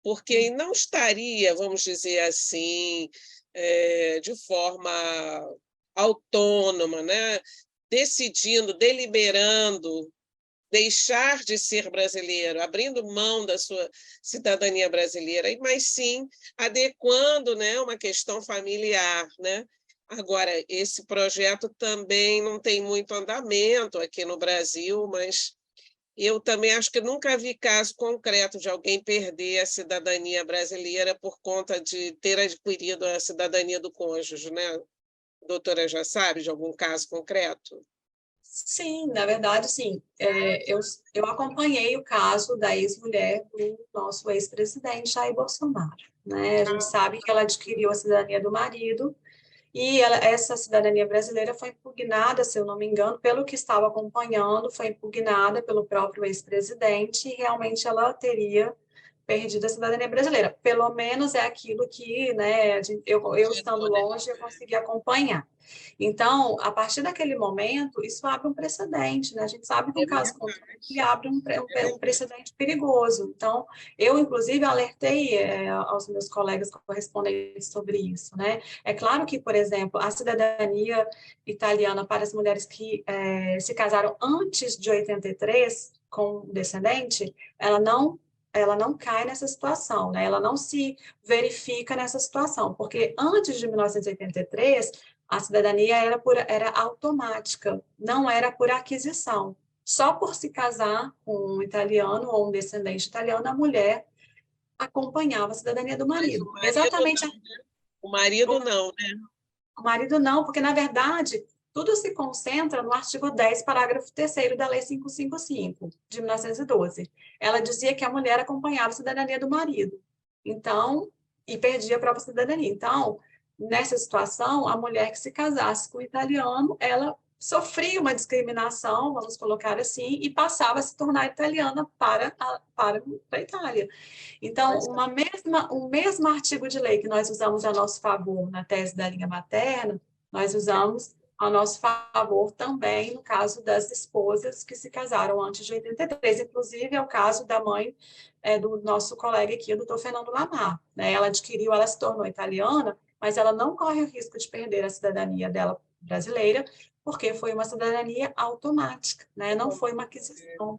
[SPEAKER 1] porque não estaria, vamos dizer assim, de forma autônoma, né, decidindo, deliberando deixar de ser brasileiro, abrindo mão da sua cidadania brasileira, mas sim adequando, né, uma questão familiar, né? Agora, esse projeto também não tem muito andamento aqui no Brasil, mas eu também acho que nunca vi caso concreto de alguém perder a cidadania brasileira por conta de ter adquirido a cidadania do cônjuge, né? A doutora já sabe de algum caso concreto?
[SPEAKER 2] Sim, na verdade, sim. Eu acompanhei o caso da ex-mulher do nosso ex-presidente Jair Bolsonaro, né? A gente sabe que ela adquiriu a cidadania do marido e essa cidadania brasileira foi impugnada, se eu não me engano, pelo que estava acompanhando, foi impugnada pelo próprio ex-presidente e realmente ela teria perdido a cidadania brasileira. Pelo menos é aquilo que, né, eu estando longe, eu consegui acompanhar. Então, a partir daquele momento, isso abre um precedente, né? A gente sabe que um caso como esse abre um precedente perigoso. Então, eu, inclusive, alertei aos meus colegas correspondentes sobre isso, né? É claro que, por exemplo, a cidadania italiana para as mulheres que se casaram antes de 83 com um descendente, ela não cai nessa situação, né? Ela não se verifica nessa situação, porque antes de 1983, a cidadania era automática, não era por aquisição. Só por se casar com um italiano ou um descendente italiano, a mulher acompanhava a cidadania do marido. Exatamente.
[SPEAKER 1] O marido não, né?
[SPEAKER 2] O marido não, porque, na verdade, tudo se concentra no artigo 10, parágrafo 3º da Lei 555, de 1912. Ela dizia que a mulher acompanhava a cidadania do marido, então, e perdia a própria cidadania. Então, nessa situação, a mulher que se casasse com o italiano, ela sofria uma discriminação, vamos colocar assim, e passava a se tornar italiana para a Itália. Então, o mesmo artigo de lei que nós usamos a nosso favor na tese da linha materna, nós usamos a nosso favor também no caso das esposas que se casaram antes de 83. Inclusive, é o caso da mãe do nosso colega aqui, o doutor Fernando Lamar. Né? Ela se tornou italiana, mas ela não corre o risco de perder a cidadania dela brasileira, porque foi uma cidadania automática, né? Não foi uma aquisição.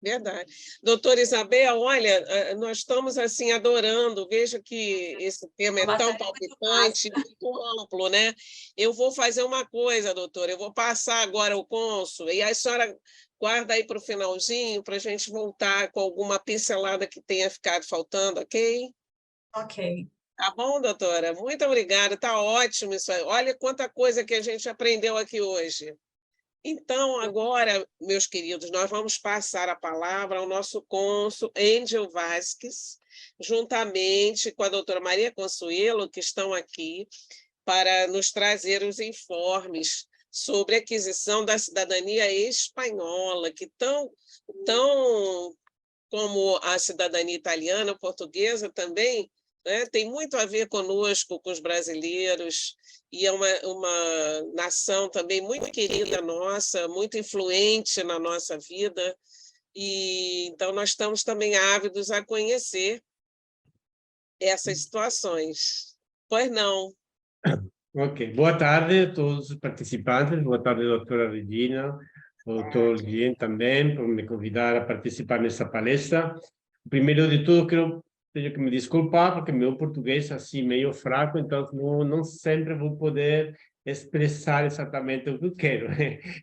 [SPEAKER 1] Verdade. Doutora Isabel, olha, nós estamos assim adorando, veja que esse tema é tão palpitante, muito amplo, né? Eu vou fazer uma coisa, doutora, eu vou passar agora o cônsul, e a senhora guarda aí para o finalzinho, para a gente voltar com alguma pincelada que tenha ficado faltando, ok?
[SPEAKER 2] Ok.
[SPEAKER 1] Tá bom, doutora? Muito obrigada, está ótimo isso aí. Olha quanta coisa que a gente aprendeu aqui hoje. Então, agora, meus queridos, nós vamos passar a palavra ao nosso cônsul, Angel Vasques, juntamente com a doutora Maria Consuelo, que estão aqui para nos trazer os informes sobre a aquisição da cidadania espanhola, que tão como a cidadania italiana, portuguesa também, né, tem muito a ver conosco, com os brasileiros, e é uma nação também muito querida nossa, muito influente na nossa vida, e então nós estamos também ávidos a conhecer essas situações. Pois não.
[SPEAKER 4] Ok, boa tarde a todos os participantes, boa tarde, doutora Regina, doutor Guilherme também, por me convidar a participar nessa palestra. Primeiro de tudo, tenho que me desculpar, porque meu português é assim meio fraco, então não sempre vou poder expressar exatamente o que eu quero.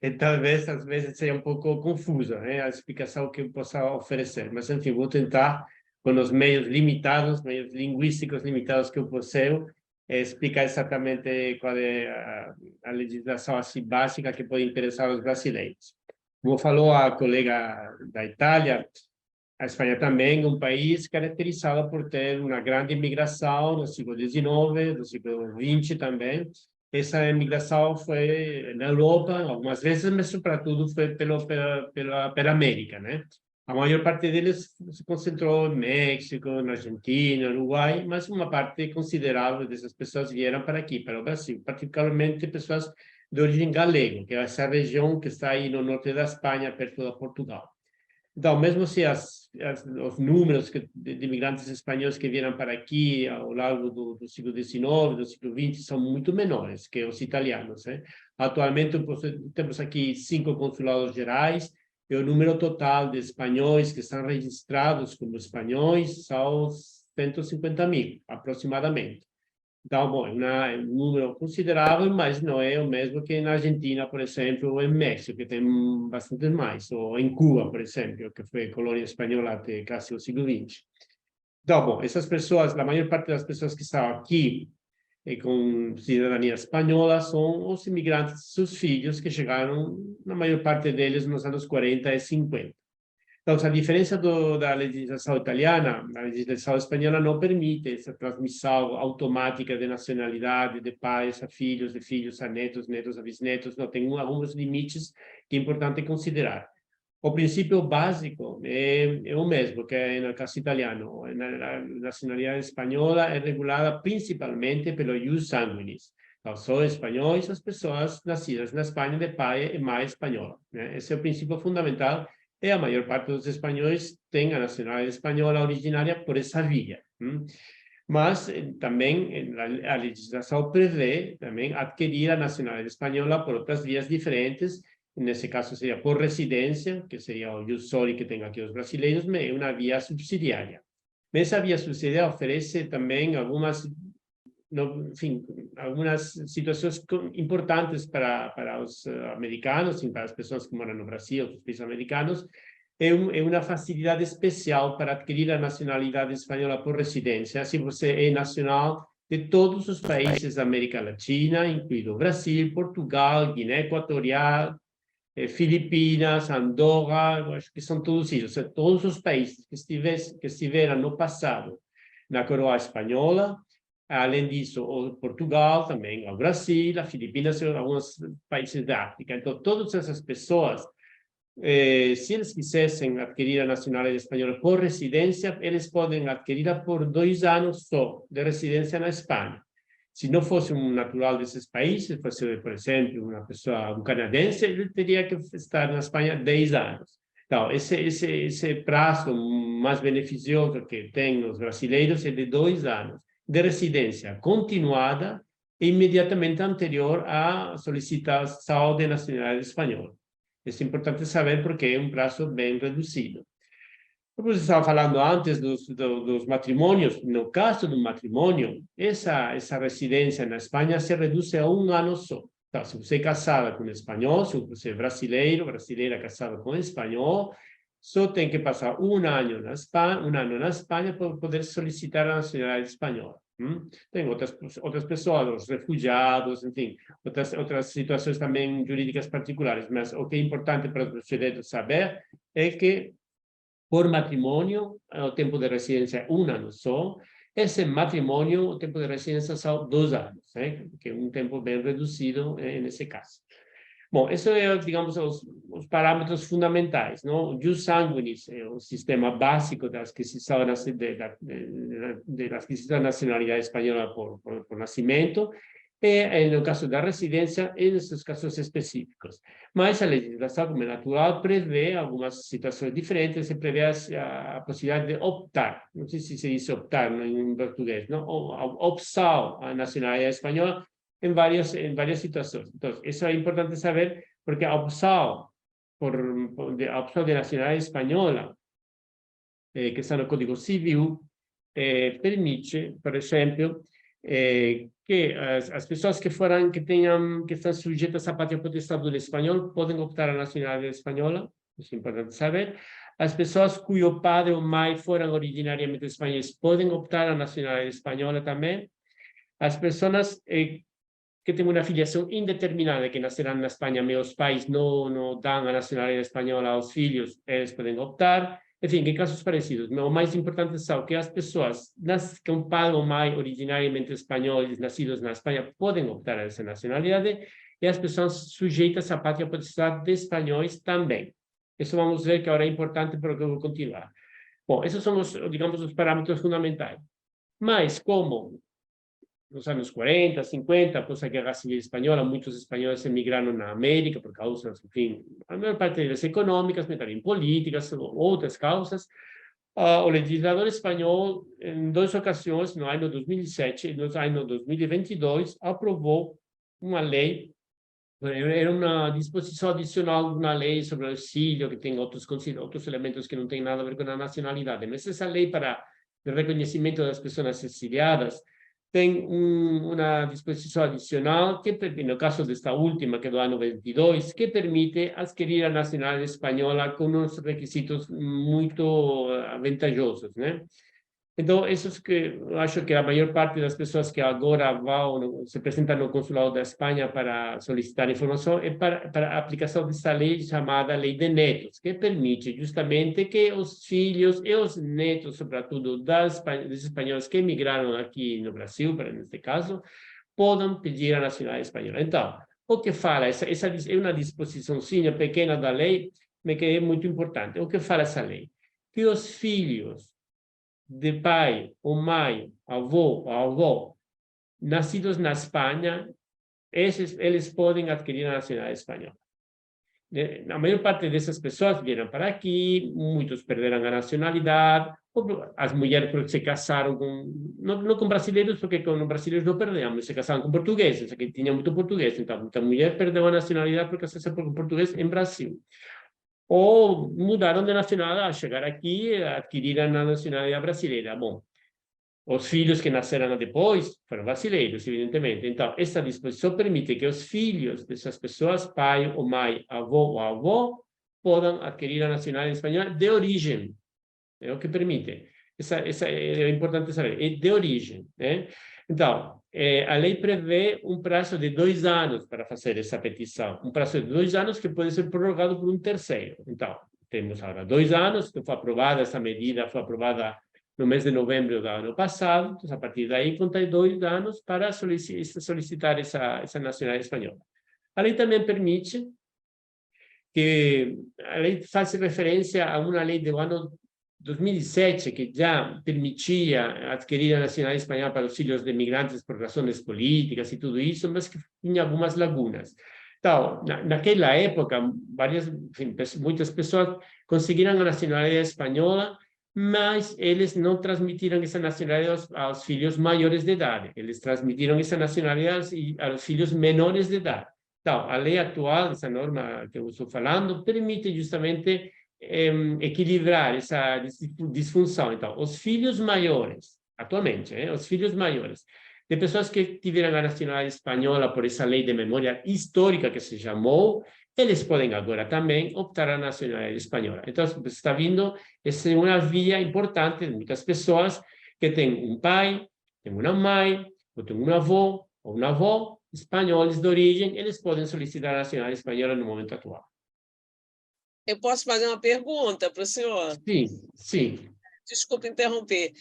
[SPEAKER 4] E talvez, às vezes, seja um pouco confusa a explicação que eu possa oferecer. Mas, enfim, vou tentar, com os meios limitados, meios linguísticos limitados que eu possui, explicar exatamente qual é a legislação assim básica que pode interessar aos brasileiros. Como falou a colega da Itália, a Espanha também é um país caracterizado por ter uma grande imigração no século XIX, no século XX também. Essa imigração foi na Europa, algumas vezes, mas sobretudo foi pela América, né? A maior parte deles se concentrou em México, na Argentina, Uruguai, mas uma parte considerável dessas pessoas vieram para aqui, para o Brasil, particularmente pessoas de origem galega, que é essa região que está aí no norte da Espanha, perto de Portugal. Então, mesmo se os números de imigrantes espanhóis que vieram para aqui ao longo do século XIX, do século XX, são muito menores que os italianos. Atualmente, temos aqui 5 consulados gerais, e o número total de espanhóis que estão registrados como espanhóis são 150.000, aproximadamente. Então, bom, é um número considerável, mas não é o mesmo que na Argentina, por exemplo, ou em México, que tem bastante mais, ou em Cuba, por exemplo, que foi colônia espanhola até quase o século XX. Então, bom, essas pessoas, a maior parte das pessoas que estão aqui com cidadania espanhola são os imigrantes, seus filhos, que chegaram, na maior parte deles, nos anos 40 e 50. Então, a diferença da legislação italiana, a legislação espanhola não permite essa transmissão automática de nacionalidade de pais a filhos, de filhos a netos, netos a bisnetos. Não, tem alguns limites que é importante considerar. O princípio básico é o mesmo que no caso italiano. A nacionalidade espanhola é regulada principalmente pelo ius sanguinis. Então, são espanhóis as pessoas nascidas na Espanha de pai e mãe espanhola. Esse é o princípio fundamental. E a maior parte dos espanhóis tem a nacionalidade espanhola originária por essa via. Mas também a legislação prevê também adquirir a nacionalidade espanhola por outras vias diferentes. Nesse caso seria por residência, que seria o jus soli que tem aqui os brasileiros, mas é uma via subsidiária. Essa via subsidiária oferece também algumas situações importantes para os americanos e para as pessoas que moram no Brasil, os países americanos. É uma facilidade especial para adquirir a nacionalidade espanhola por residência, se você é nacional de todos os países da América Latina, incluindo Brasil, Portugal, Guiné Equatorial, Filipinas, Andorra, acho que são todos isso. Todos os países que estiveram no passado na coroa espanhola. Além disso, o Portugal também, o Brasil, a Filipinas e alguns países da África. Então, todas essas pessoas, se eles quisessem adquirir a nacionalidade espanhola por residência, eles podem adquiri-la por 2 anos só de residência na Espanha. Se não fosse um natural desses países, fosse, por exemplo, uma pessoa, um canadense, ele teria que estar na Espanha 10 anos. Então, esse prazo mais beneficioso que tem os brasileiros é de 2 anos de residência continuada e imediatamente anterior à solicitação de nacionalidade espanhola. Isso é importante saber porque é um prazo bem reduzido. Como você estava falando antes dos matrimônios, no caso do matrimônio, essa residência na Espanha se reduz a 1 ano só. Então, se você é casada com um espanhol, se você é brasileira casada com um espanhol, só tem que passar 1 ano na Espanha para poder solicitar a nacionalidade espanhola. Tem outras pessoas, os refugiados, enfim, outras situações também jurídicas particulares, mas o que é importante para os brasileiros saber é que, por matrimônio, o tempo de residência é 1 ano só. Esse matrimônio, o tempo de residência são 2 anos, que é um tempo bem reduzido nesse caso. Bom, esses são, digamos, os parâmetros fundamentais. Não? O jus sanguinis é o sistema básico da aquisição da nacionalidade espanhola por nascimento, e, no caso da residência, e nesses casos específicos. Mas a legislação, como é natural, prevê algumas situações diferentes, se prevê a possibilidade de optar, não sei se diz optar em português, não? Opção à nacionalidade espanhola, em várias situações. Então, isso é importante saber, porque a opção de nacionalidade espanhola, que está no Código Civil, permite, por exemplo, que as pessoas que estão sujeitas à pátria potestade do espanhol podem optar a nacionalidade espanhola, isso é importante saber. As pessoas cujo padre ou mãe foram originariamente espanhóis podem optar a nacionalidade espanhola também. As pessoas que têm uma filiação indeterminada, que nascerão na Espanha, meus pais não dão a nacionalidade espanhola aos filhos, eles podem optar. Enfim, em casos parecidos. Mas o mais importante é que as pessoas com pai ou mãe originariamente espanhóis, nascidos na Espanha, podem optar a essa nacionalidade, e as pessoas sujeitas à pátria potestade de espanhóis também. Isso vamos ver que agora é importante, porque eu vou continuar. Bom, esses são, digamos, os parâmetros fundamentais. Mas, como nos anos 40, 50, após a Guerra Civil Espanhola, muitos espanhóis emigraram na América por causas, enfim, a maior parte delas econômicas, mas também políticas, outras causas. O legislador espanhol, em 2 ocasiões, no ano 2007 e no ano 2022, aprovou uma lei, era uma disposição adicional na lei sobre o auxílio, que tem outros elementos que não têm nada a ver com a nacionalidade. Mas essa lei para o reconhecimento das pessoas exiliadas tem uma disposição adicional, que, no caso desta última, que é do ano 22, que permite adquirir a nacionalidade espanhola com uns requisitos muito vantajosos, né? Então, isso que eu acho que a maior parte das pessoas que agora se apresentam no consulado da Espanha para solicitar informação é para a aplicação dessa lei chamada Lei de Netos, que permite justamente que os filhos e os netos, sobretudo dos espanhóis que emigraram aqui no Brasil, neste caso, possam pedir a nacionalidade espanhola. Então, o que fala, essa é uma disposiçãozinha pequena da lei, mas que é muito importante. O que fala essa lei? Que os filhos de pai ou mãe, avô ou avó, nascidos na Espanha, eles podem adquirir a nacionalidade espanhola. A maior parte dessas pessoas vieram para aqui, muitos perderam a nacionalidade, as mulheres porque se casaram não com brasileiros, porque com brasileiros não perderam, mas se casaram com portugueses, que tinham muito português, então muita mulher perdeu a nacionalidade porque se casou com português em Brasil. Ou mudaram de nacionalidade a chegar aqui e adquiriram a nacionalidade brasileira. Bom, os filhos que nasceram depois foram brasileiros, evidentemente. Então, essa disposição permite que os filhos dessas pessoas, pai ou mãe, avô ou avó, possam adquirir a nacionalidade espanhola de origem. É o que permite. Essa é importante saber, é de origem, né? Então, a lei prevê um prazo de 2 anos para fazer essa petição. Um prazo de 2 anos que pode ser prorrogado por um terceiro. Então, temos agora 2 anos, que foi aprovada essa medida, foi aprovada no mês de novembro do ano passado. Então, a partir daí, conta 2 anos para solicitar essa nacionalidade espanhola. A lei também permite que a lei faz referência a uma lei do ano 2007, que já permitia adquirir a nacionalidade espanhola para os filhos de imigrantes por razões políticas e tudo isso, mas que tinha algumas lagunas. Então, naquela época, muitas pessoas conseguiram a nacionalidade espanhola, mas eles não transmitiram essa nacionalidade aos filhos maiores de idade. Eles transmitiram essa nacionalidade aos filhos menores de idade. Então, a lei atual, essa norma que eu estou falando, permite justamente equilibrar essa disfunção. Então, os filhos maiores, atualmente, os filhos maiores, de pessoas que tiveram a nacionalidade espanhola por essa lei de memória histórica que se chamou, eles podem agora também optar a nacionalidade espanhola. Então, você está vendo, essa é uma via importante de muitas pessoas que têm um pai, têm uma mãe, ou têm um avô ou uma avó espanhóis de origem, eles podem solicitar a nacionalidade espanhola no momento atual.
[SPEAKER 1] Eu posso fazer uma pergunta para o senhor?
[SPEAKER 4] Sim, sim.
[SPEAKER 1] Desculpe interromper.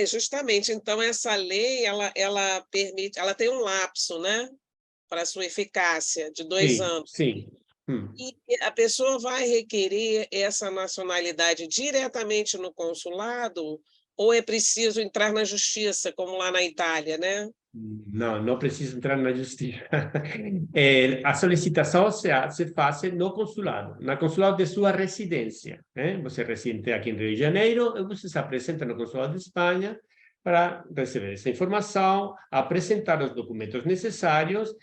[SPEAKER 1] Justamente, então, essa lei, ela permite, ela tem um lapso, né? Para sua eficácia, de 2 anos.
[SPEAKER 4] Sim.
[SPEAKER 1] E a pessoa vai requerer essa nacionalidade diretamente no consulado ou é preciso entrar na justiça, como lá na Itália, né?
[SPEAKER 4] Não precisa entrar na justiça. A solicitação se faz no consulado de sua residência. Você reside aqui em Rio de Janeiro e você se apresenta no consulado de Espanha para receber essa informação, apresentar os documentos necessários.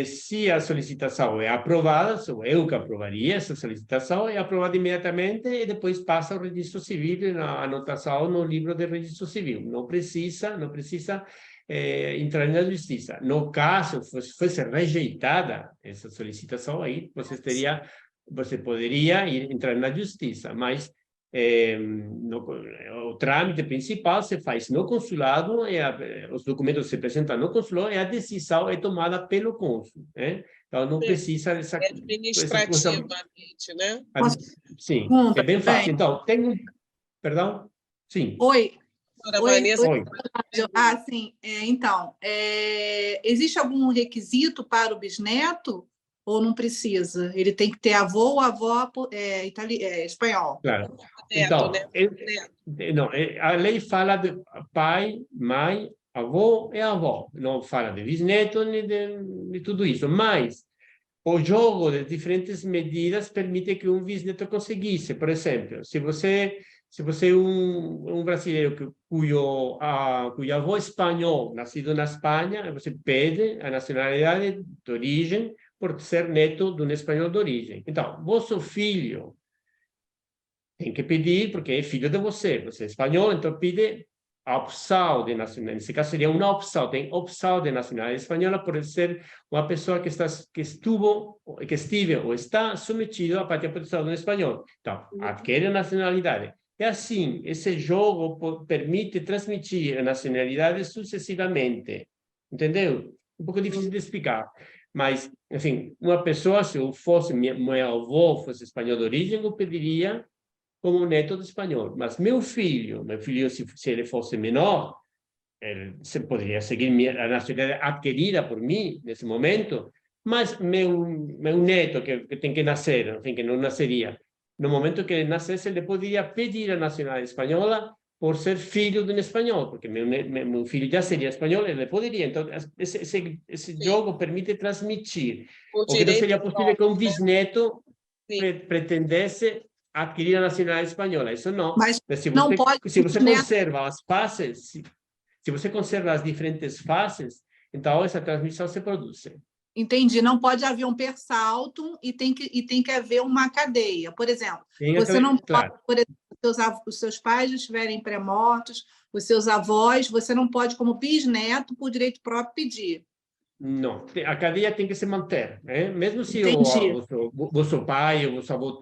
[SPEAKER 4] Se a solicitação é aprovada, sou eu que aprovaria essa solicitação, é aprovada imediatamente e depois passa ao registro civil, na anotação no livro de registro civil. Não precisa entrar na justiça. No caso, fosse rejeitada essa solicitação, aí você poderia entrar na justiça, mas o trâmite principal se faz no consulado, os documentos se apresentam no consulado e a decisão é tomada pelo cônsul. Então, não precisa dessa coisa.
[SPEAKER 1] Administrativamente, né?
[SPEAKER 4] Sim, é bem fácil. Então, tem um... Perdão? Sim.
[SPEAKER 5] Oi.
[SPEAKER 1] Vanessa.
[SPEAKER 4] Oi.
[SPEAKER 5] Sim. Então, existe algum requisito para o bisneto ou não precisa? Ele tem que ter avô ou avó espanhol?
[SPEAKER 4] Claro.
[SPEAKER 1] Neto,
[SPEAKER 4] Então, a lei fala de pai, mãe, avô e avó. Não fala de bisneto nem de tudo isso. Mas o jogo de diferentes medidas permite que um bisneto conseguisse. Por exemplo, se você é um brasileiro cujo avô é espanhol, nascido na Espanha, você pede a nacionalidade de origem por ser neto de um espanhol de origem. Então, vosso filho tem que pedir, porque é filho de você é espanhol, então pede a opção de nacionalidade. Nesse caso, seria uma opção, tem opção de nacionalidade espanhola por ser uma pessoa que estive ou está submetido à pátria potestade do espanhol. Então, adquire a nacionalidade. E assim, esse jogo permite transmitir a nacionalidade sucessivamente. Entendeu? Um pouco difícil de explicar. Mas, enfim, uma pessoa, se eu fosse, meu avô fosse espanhol de origem, eu pediria como neto de espanhol. Mas meu filho, se ele fosse menor, ele poderia seguir a nacionalidade adquirida por mim, nesse momento, mas meu neto, que tem que nascer, enfim, que não nasceria, no momento que ele nascesse, ele poderia pedir a nacionalidade espanhola por ser filho de um espanhol, porque meu filho já seria espanhol, ele poderia. Então, esse jogo permite transmitir. O que não seria possível que um bisneto pretendesse adquirir a nacionalidade espanhola. Isso não.
[SPEAKER 5] Mas não pode...
[SPEAKER 4] Se você conserva as fases, se você conserva as diferentes fases, então essa transmissão se produz.
[SPEAKER 5] Entendi. Não pode haver um per saltum e tem que haver uma cadeia. Por exemplo, você não pode, por exemplo, os seus pais estiverem pré-mortos, os seus avós, você não pode, como bisneto, por direito próprio, pedir.
[SPEAKER 4] Não, a cadeia tem que se manter, mesmo se o vosso pai ou o vosso avô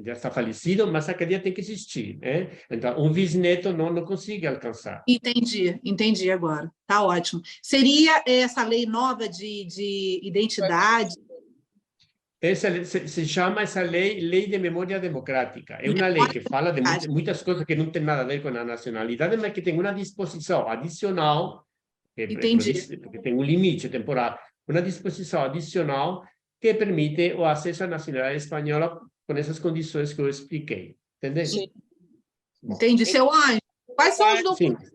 [SPEAKER 4] já está falecido, mas a cadeia tem que existir, Então, um bisneto não consegue alcançar.
[SPEAKER 5] Entendi agora. Tá ótimo. Seria essa lei nova de identidade?
[SPEAKER 4] Essa se chama essa lei de memória democrática. É uma lei que fala de muitas coisas que não tem nada a ver com a nacionalidade, mas que tem uma disposição adicional. Porque tem um limite temporal, uma disposição adicional que permite o acesso à nacionalidade espanhola com essas condições que eu expliquei. Entendeu?
[SPEAKER 1] Sim.
[SPEAKER 5] Entendi. Seu Anjo, quais são os documentos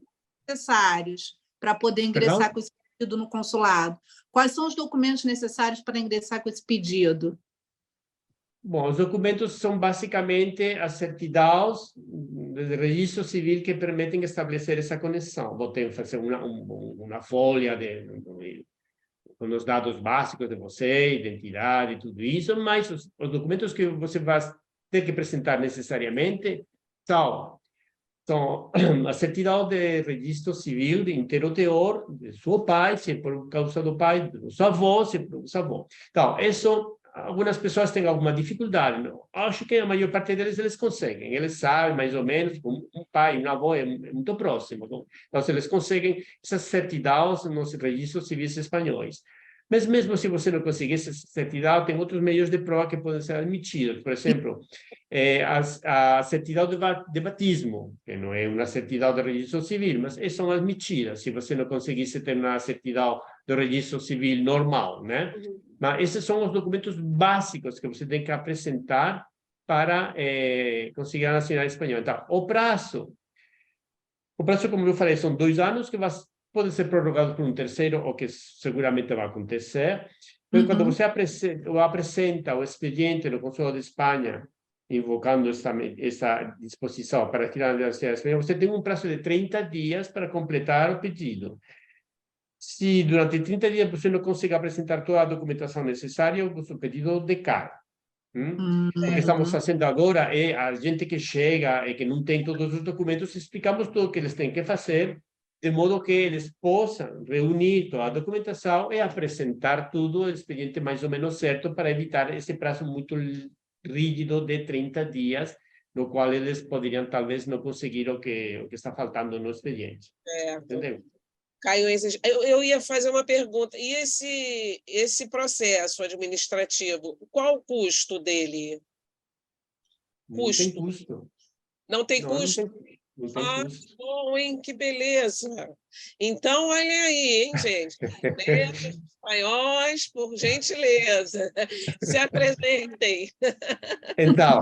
[SPEAKER 5] necessários para poder ingressar com esse pedido no consulado? Quais são os documentos necessários para ingressar com esse pedido?
[SPEAKER 4] Bom, os documentos são basicamente as certidões do registro civil que permitem estabelecer essa conexão. Vou ter que fazer uma folha com os dados básicos de você, identidade, tudo isso, mas os documentos que você vai ter que apresentar necessariamente são a certidão de registro civil de inteiro teor de seu pai, se por causa do pai, do seu avô, se por seu avô. Então, isso... Algumas pessoas têm alguma dificuldade. Não? Acho que a maior parte deles eles conseguem. Eles sabem, mais ou menos, um pai, um avô é muito próximo. Então, se eles conseguem essas certidões nos registros civis espanhóis. Mas mesmo se você não conseguir essa certidão, tem outros meios de prova que podem ser admitidos. Por exemplo, a certidão de batismo, que não é uma certidão de registro civil, mas são admitidas. Se você não conseguisse ter uma certidão do registro civil normal, né? Mas esses são os documentos básicos que você tem que apresentar para conseguir a nacionalidade espanhola. Então, o prazo, como eu falei, são 2 anos, que pode ser prorrogado por um terceiro, o que seguramente vai acontecer. Mas quando você apresenta o expediente no Consulado de Espanha, invocando essa disposição para tirar a nacionalidade espanhola, você tem um prazo de 30 dias para completar o pedido. Se durante 30 dias você não consegue apresentar toda a documentação necessária, o seu pedido decai. O que estamos fazendo agora é a gente que chega e que não tem todos os documentos, explicamos tudo o que eles têm que fazer, de modo que eles possam reunir toda a documentação e apresentar tudo o expediente mais ou menos certo para evitar esse prazo muito rígido de 30 dias no qual eles poderiam talvez não conseguir o que está faltando no expediente. Entendeu?
[SPEAKER 1] Caio, eu ia fazer uma pergunta. E esse processo administrativo, qual o custo dele?
[SPEAKER 4] Não tem custo.
[SPEAKER 1] Não tem custo?
[SPEAKER 4] Não tem custo.
[SPEAKER 1] Bom, hein? Que beleza! Então, olha aí, hein, gente? Netos espanhóis, por gentileza, se apresentem.
[SPEAKER 4] Então,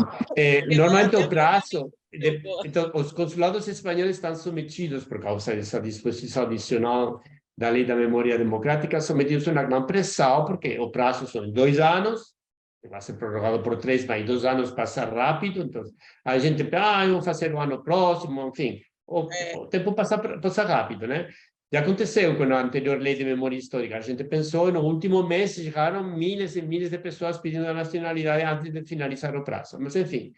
[SPEAKER 4] normalmente o prazo... Então, os consulados espanhóis estão submetidos, por causa dessa disposição adicional da Lei da Memória Democrática, submetidos a uma grande pressão, porque o prazo são 2 anos, vai ser prorrogado por 3, mas 2 anos passa rápido, então a gente pensa, eu vou fazer o ano próximo, enfim, o tempo passa rápido, né? Já aconteceu com a anterior Lei de Memória Histórica, a gente pensou, no último mês chegaram milhares e milhares de pessoas pedindo a nacionalidade antes de finalizar o prazo, mas enfim...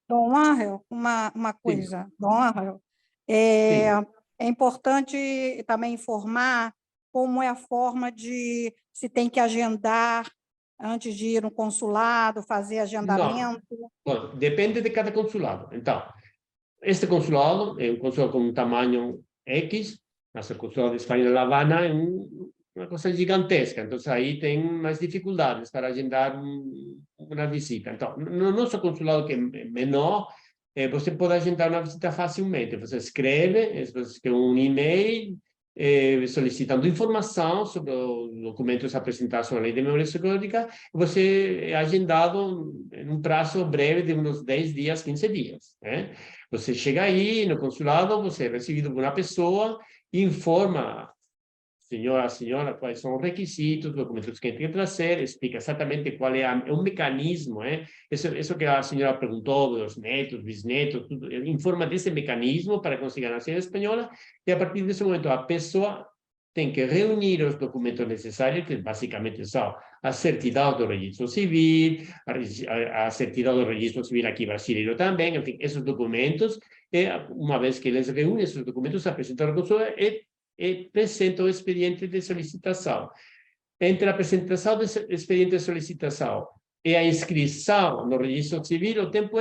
[SPEAKER 6] Dom Ángel, uma coisa, Dom Ángel, é importante também informar como é a forma de se tem que agendar antes de ir no consulado, fazer agendamento.
[SPEAKER 4] Bom, depende de cada consulado. Então, este consulado é um consulado com um tamanho X, mas o consulado de Espanha de La Habana é uma coisa gigantesca, então aí tem mais dificuldades para agendar uma visita. Então, no nosso consulado, que é menor, você pode agendar uma visita facilmente. Você escreve um e-mail solicitando informação sobre os documentos apresentados na Lei de Memória Histórica, você é agendado em um prazo breve de uns 10 dias, 15 dias. Né? Você chega aí no consulado, você é recebido por uma pessoa, informa senhora, quais são os requisitos, documentos que tem que trazer, explica exatamente qual é o mecanismo, isso que a senhora perguntou, dos netos, bisnetos, tudo, informa desse mecanismo para conseguir a nacionalidade espanhola, e a partir desse momento a pessoa tem que reunir os documentos necessários, que basicamente são a certidão do registro civil, a certidão do registro civil aqui brasileiro também, enfim, esses documentos, e uma vez que eles reúnem esses documentos, apresentam ao consulado e apresenta o expediente de solicitação. Entre a apresentação do expediente de solicitação e a inscrição no registro civil, o tempo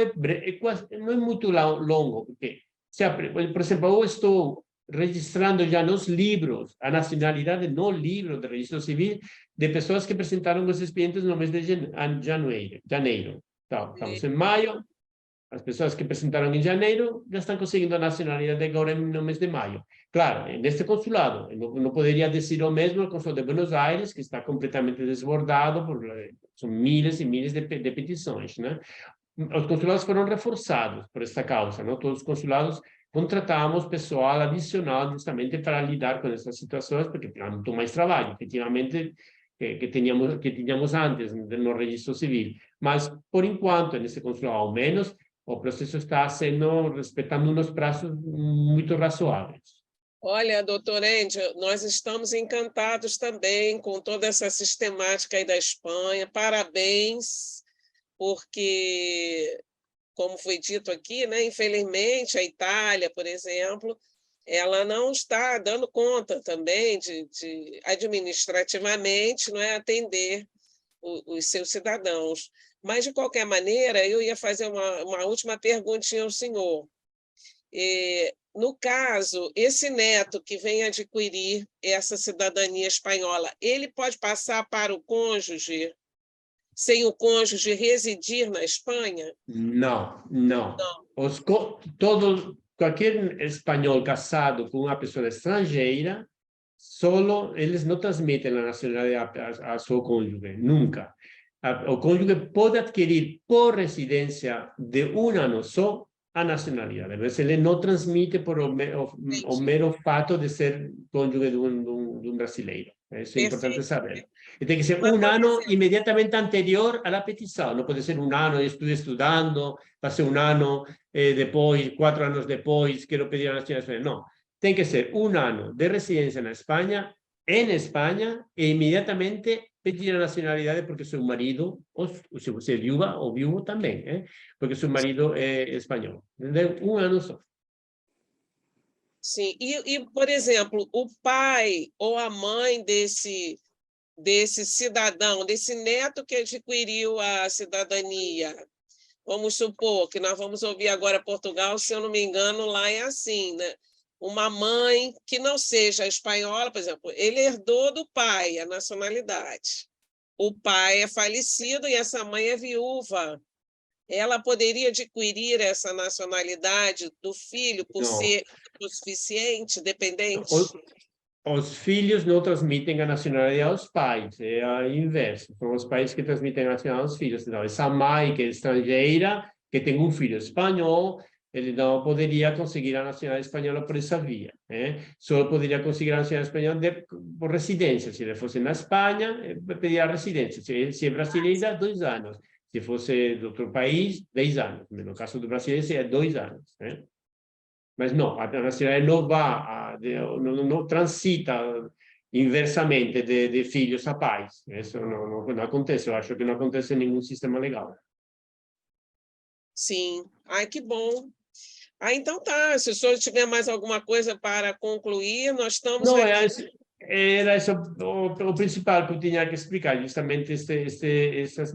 [SPEAKER 4] não é muito longo, porque, por exemplo, eu estou registrando já nos livros a nacionalidade no livro do registro civil de pessoas que apresentaram os expedientes no mês de janeiro. Então, estamos em maio, as pessoas que apresentaram em janeiro já estão conseguindo a nacionalidade agora no mês de maio. Claro, neste consulado, não poderia dizer o mesmo no consulado de Buenos Aires, que está completamente desbordado, são milhares e milhares de petições. Né? Os consulados foram reforçados por esta causa. Não? Todos os consulados contratamos pessoal adicional justamente para lidar com essas situações, porque tinha muito mais trabalho, efetivamente, que tínhamos antes no registro civil. Mas, por enquanto, nesse consulado, ao menos, o processo está respeitando uns prazos muito razoáveis.
[SPEAKER 1] Olha, doutor Angel, nós estamos encantados também com toda essa sistemática aí da Espanha. Parabéns, porque, como foi dito aqui, né, infelizmente, a Itália, por exemplo, ela não está dando conta também de administrativamente, não é, atender os seus cidadãos. Mas, de qualquer maneira, eu ia fazer uma última perguntinha ao senhor. No caso, esse neto que vem adquirir essa cidadania espanhola, ele pode passar para o cônjuge, sem o cônjuge residir na Espanha?
[SPEAKER 4] Não. Qualquer espanhol casado com uma pessoa estrangeira, eles não transmitem a nacionalidade a seu cônjuge, nunca. O cônjuge pode adquirir por residência de um ano só a nacionalidade, mas ele não transmite por o mero fato de ser cônjuge de um brasileiro. Isso é importante saber. E tem que ser um ano imediatamente anterior à petição, não pode ser um ano, estou estudando, passei um ano depois, 4 anos depois, quero pedir a nacionalidade. Não, tem que ser um ano de residência na Espanha, em Espanha, e imediatamente pedir a nacionalidade porque seu marido, ou se você é viúva ou viúvo também, porque seu marido é espanhol. Entendeu? Um ano só.
[SPEAKER 1] Sim, e, por exemplo, o pai ou a mãe desse cidadão, desse neto que adquiriu a cidadania, Vamos supor que nós vamos ouvir agora Portugal, se eu não me engano, lá é assim, né? Uma mãe que não seja espanhola, por exemplo, ele herdou do pai a nacionalidade. O pai é falecido e essa mãe é viúva. Ela poderia adquirir essa nacionalidade do filho por ser suficiente, dependente?
[SPEAKER 4] Os filhos não transmitem a nacionalidade aos pais, é a inverso. São os pais que transmitem a nacionalidade aos filhos. Então, essa mãe que é estrangeira, que tem um filho espanhol, ele não poderia conseguir a nacionalidade espanhola por essa via. Só poderia conseguir a nacionalidade espanhola por residência. Se ele fosse na Espanha, pediria residência. Se é brasileira, 2 anos. Se fosse de outro país, 10 anos. No caso do brasileiro, é 2 anos. Mas não, a nacionalidade não transita inversamente de filhos a pais. Isso não acontece. Eu acho que não acontece em nenhum sistema legal.
[SPEAKER 1] Sim. Ai, que bom. Então tá. Se o senhor tiver mais alguma coisa para concluir, nós estamos
[SPEAKER 4] não,
[SPEAKER 1] aqui.
[SPEAKER 4] Era isso o principal que eu tinha que explicar, justamente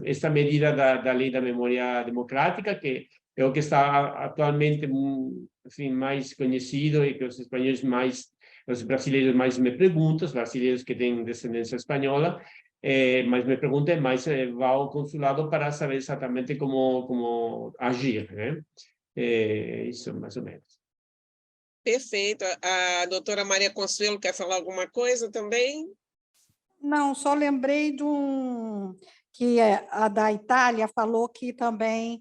[SPEAKER 4] esta medida da lei da memória democrática, que é o que está atualmente assim, mais conhecido e que os espanhóis os brasileiros mais me perguntam, os brasileiros que têm descendência espanhola, mas me perguntam mais, vá ao consulado para saber exatamente como agir, né? Isso, mais ou menos.
[SPEAKER 1] Perfeito. A doutora Maria Consuelo quer falar alguma coisa também?
[SPEAKER 6] Não, só lembrei de que a da Itália falou que também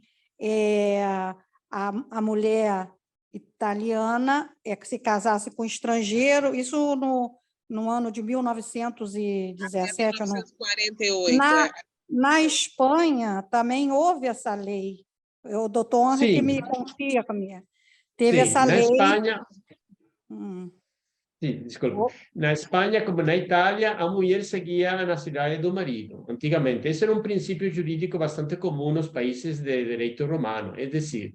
[SPEAKER 6] a mulher italiana que se casasse com estrangeiro, isso no ano de 1917.
[SPEAKER 1] 1948.
[SPEAKER 6] Na Espanha também houve essa lei. O doutor Henri que me confia, Camila. Teve essa lei.
[SPEAKER 4] Espanha... Sim, desculpa. Na Espanha, como na Itália, a mulher seguia a nacionalidade do marido, antigamente. Esse era um princípio jurídico bastante comum nos países de direito romano. É decir,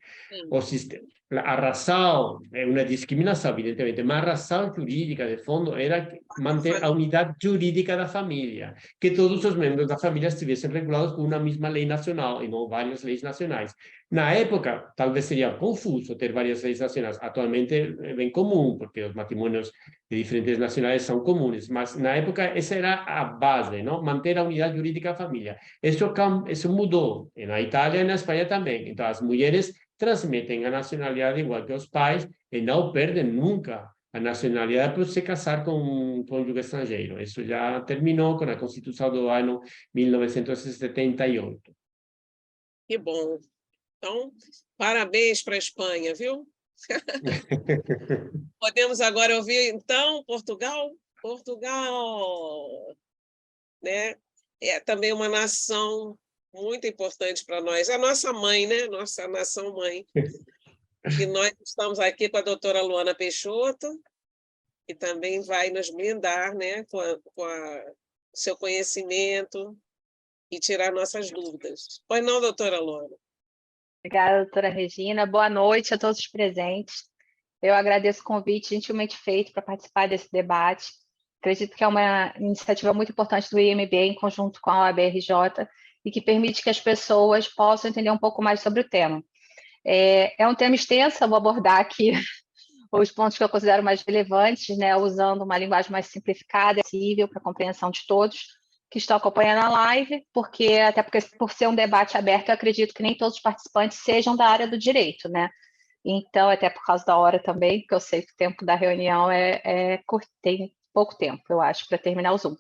[SPEAKER 4] a razão é uma discriminação, evidentemente, mas a razão jurídica, de fundo, era manter a unidade jurídica da família, que todos os membros da família estivessem regulados por uma mesma lei nacional e não várias leis nacionais. Na época, talvez seria confuso ter várias leis nacionais. Atualmente é bem comum, porque os matrimônios de diferentes nacionalidades são comuns, mas na época essa era a base, não? Manter a unidade jurídica da família. Isso mudou na Itália e na Espanha também. Então, as mulheres transmitem a nacionalidade igual que os pais e não perdem nunca a nacionalidade por se casar com um cônjuge estrangeiro. Isso já terminou com a Constituição do ano 1978.
[SPEAKER 1] Que bom. Então, parabéns para a Espanha, viu? Podemos agora ouvir, então, Portugal? Portugal, né? É também uma nação muito importante para nós. A nossa mãe, né? Nossa nação mãe. E nós estamos aqui com a doutora Luana Peixoto, que também vai nos blindar, né? Com seu conhecimento e tirar nossas dúvidas. Pois não, doutora Luana?
[SPEAKER 7] Obrigada, doutora Regina. Boa noite a todos os presentes. Eu agradeço o convite gentilmente feito para participar desse debate. Acredito que é uma iniciativa muito importante do IMB, em conjunto com a OAB-RJ, e que permite que as pessoas possam entender um pouco mais sobre o tema. É um tema extenso, eu vou abordar aqui os pontos que eu considero mais relevantes, né, usando uma linguagem mais simplificada e acessível para a compreensão de todos que estão acompanhando a live, até porque por ser um debate aberto, eu acredito que nem todos os participantes sejam da área do direito, né? Então, até por causa da hora também, porque eu sei que o tempo da reunião curto, tem pouco tempo, eu acho, para terminar o Zoom.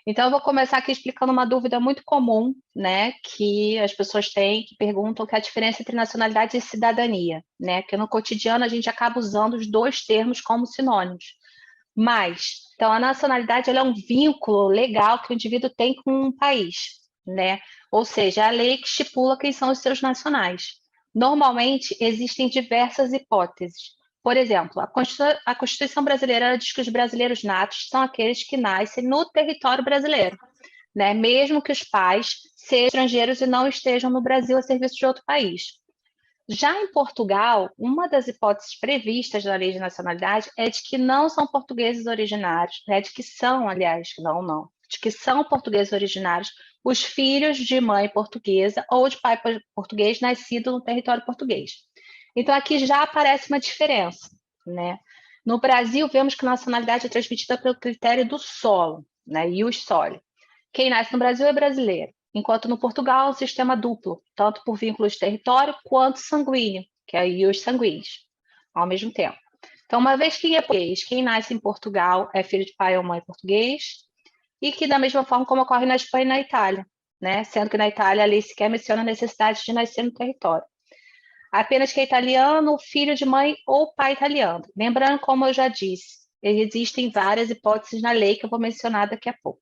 [SPEAKER 7] Então, eu vou começar aqui explicando uma dúvida muito comum, né, que as pessoas têm, que perguntam que é a diferença entre nacionalidade e cidadania, né? Que no cotidiano a gente acaba usando os dois termos como sinônimos. Mas, então, a nacionalidade ela é um vínculo legal que o indivíduo tem com um país, né? Ou seja, é a lei que estipula quem são os seus nacionais. Normalmente, existem diversas hipóteses. Por exemplo, a Constituição brasileira diz que os brasileiros natos são aqueles que nascem no território brasileiro, né? Mesmo que os pais sejam estrangeiros e não estejam no Brasil a serviço de outro país. Já em Portugal, uma das hipóteses previstas na lei de nacionalidade é de que não são portugueses originários, né? De que são, aliás, de que são portugueses originários os filhos de mãe portuguesa ou de pai português nascido no território português. Então, aqui já aparece uma diferença, né? No Brasil, vemos que a nacionalidade é transmitida pelo critério do solo, né? Ius soli. Quem nasce no Brasil é brasileiro, enquanto no Portugal é um sistema duplo, tanto por vínculos de território quanto sanguíneo, que é ius sanguinis, ao mesmo tempo. Então, uma vez que é português, quem nasce em Portugal é filho de pai ou mãe português, e que da mesma forma como ocorre na Espanha e na Itália, né? Sendo que na Itália a lei sequer menciona a necessidade de nascer no território. Apenas que é italiano, filho de mãe ou pai italiano. Lembrando, como eu já disse, existem várias hipóteses na lei que eu vou mencionar daqui a pouco.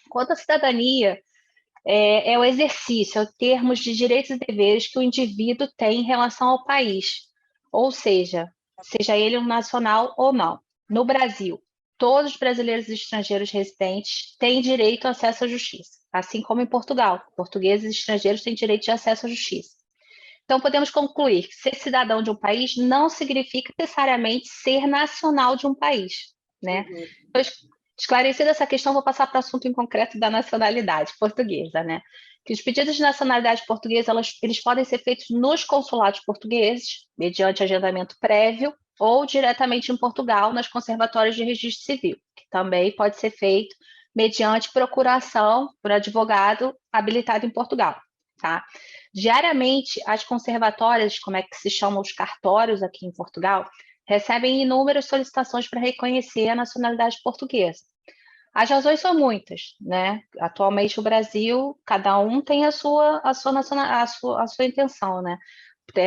[SPEAKER 7] Quanto à cidadania, é o exercício, é o termos de direitos e deveres que o indivíduo tem em relação ao país, ou seja ele um nacional ou não. No Brasil, todos os brasileiros e estrangeiros residentes têm direito ao acesso à justiça, assim como em Portugal, portugueses e estrangeiros têm direito de acesso à justiça. Então, podemos concluir que ser cidadão de um país não significa necessariamente ser nacional de um país, né? Então, esclarecida essa questão, vou passar para o assunto em concreto da nacionalidade portuguesa, né? Que os pedidos de nacionalidade portuguesa, eles podem ser feitos nos consulados portugueses, mediante agendamento prévio, ou diretamente em Portugal, nas conservatórias de registro civil, que também pode ser feito mediante procuração por advogado habilitado em Portugal, tá? Diariamente, as conservatórias, como é que se chamam os cartórios aqui em Portugal, recebem inúmeras solicitações para reconhecer a nacionalidade portuguesa. As razões são muitas, né? Atualmente, o Brasil, cada um tem a sua intenção, né?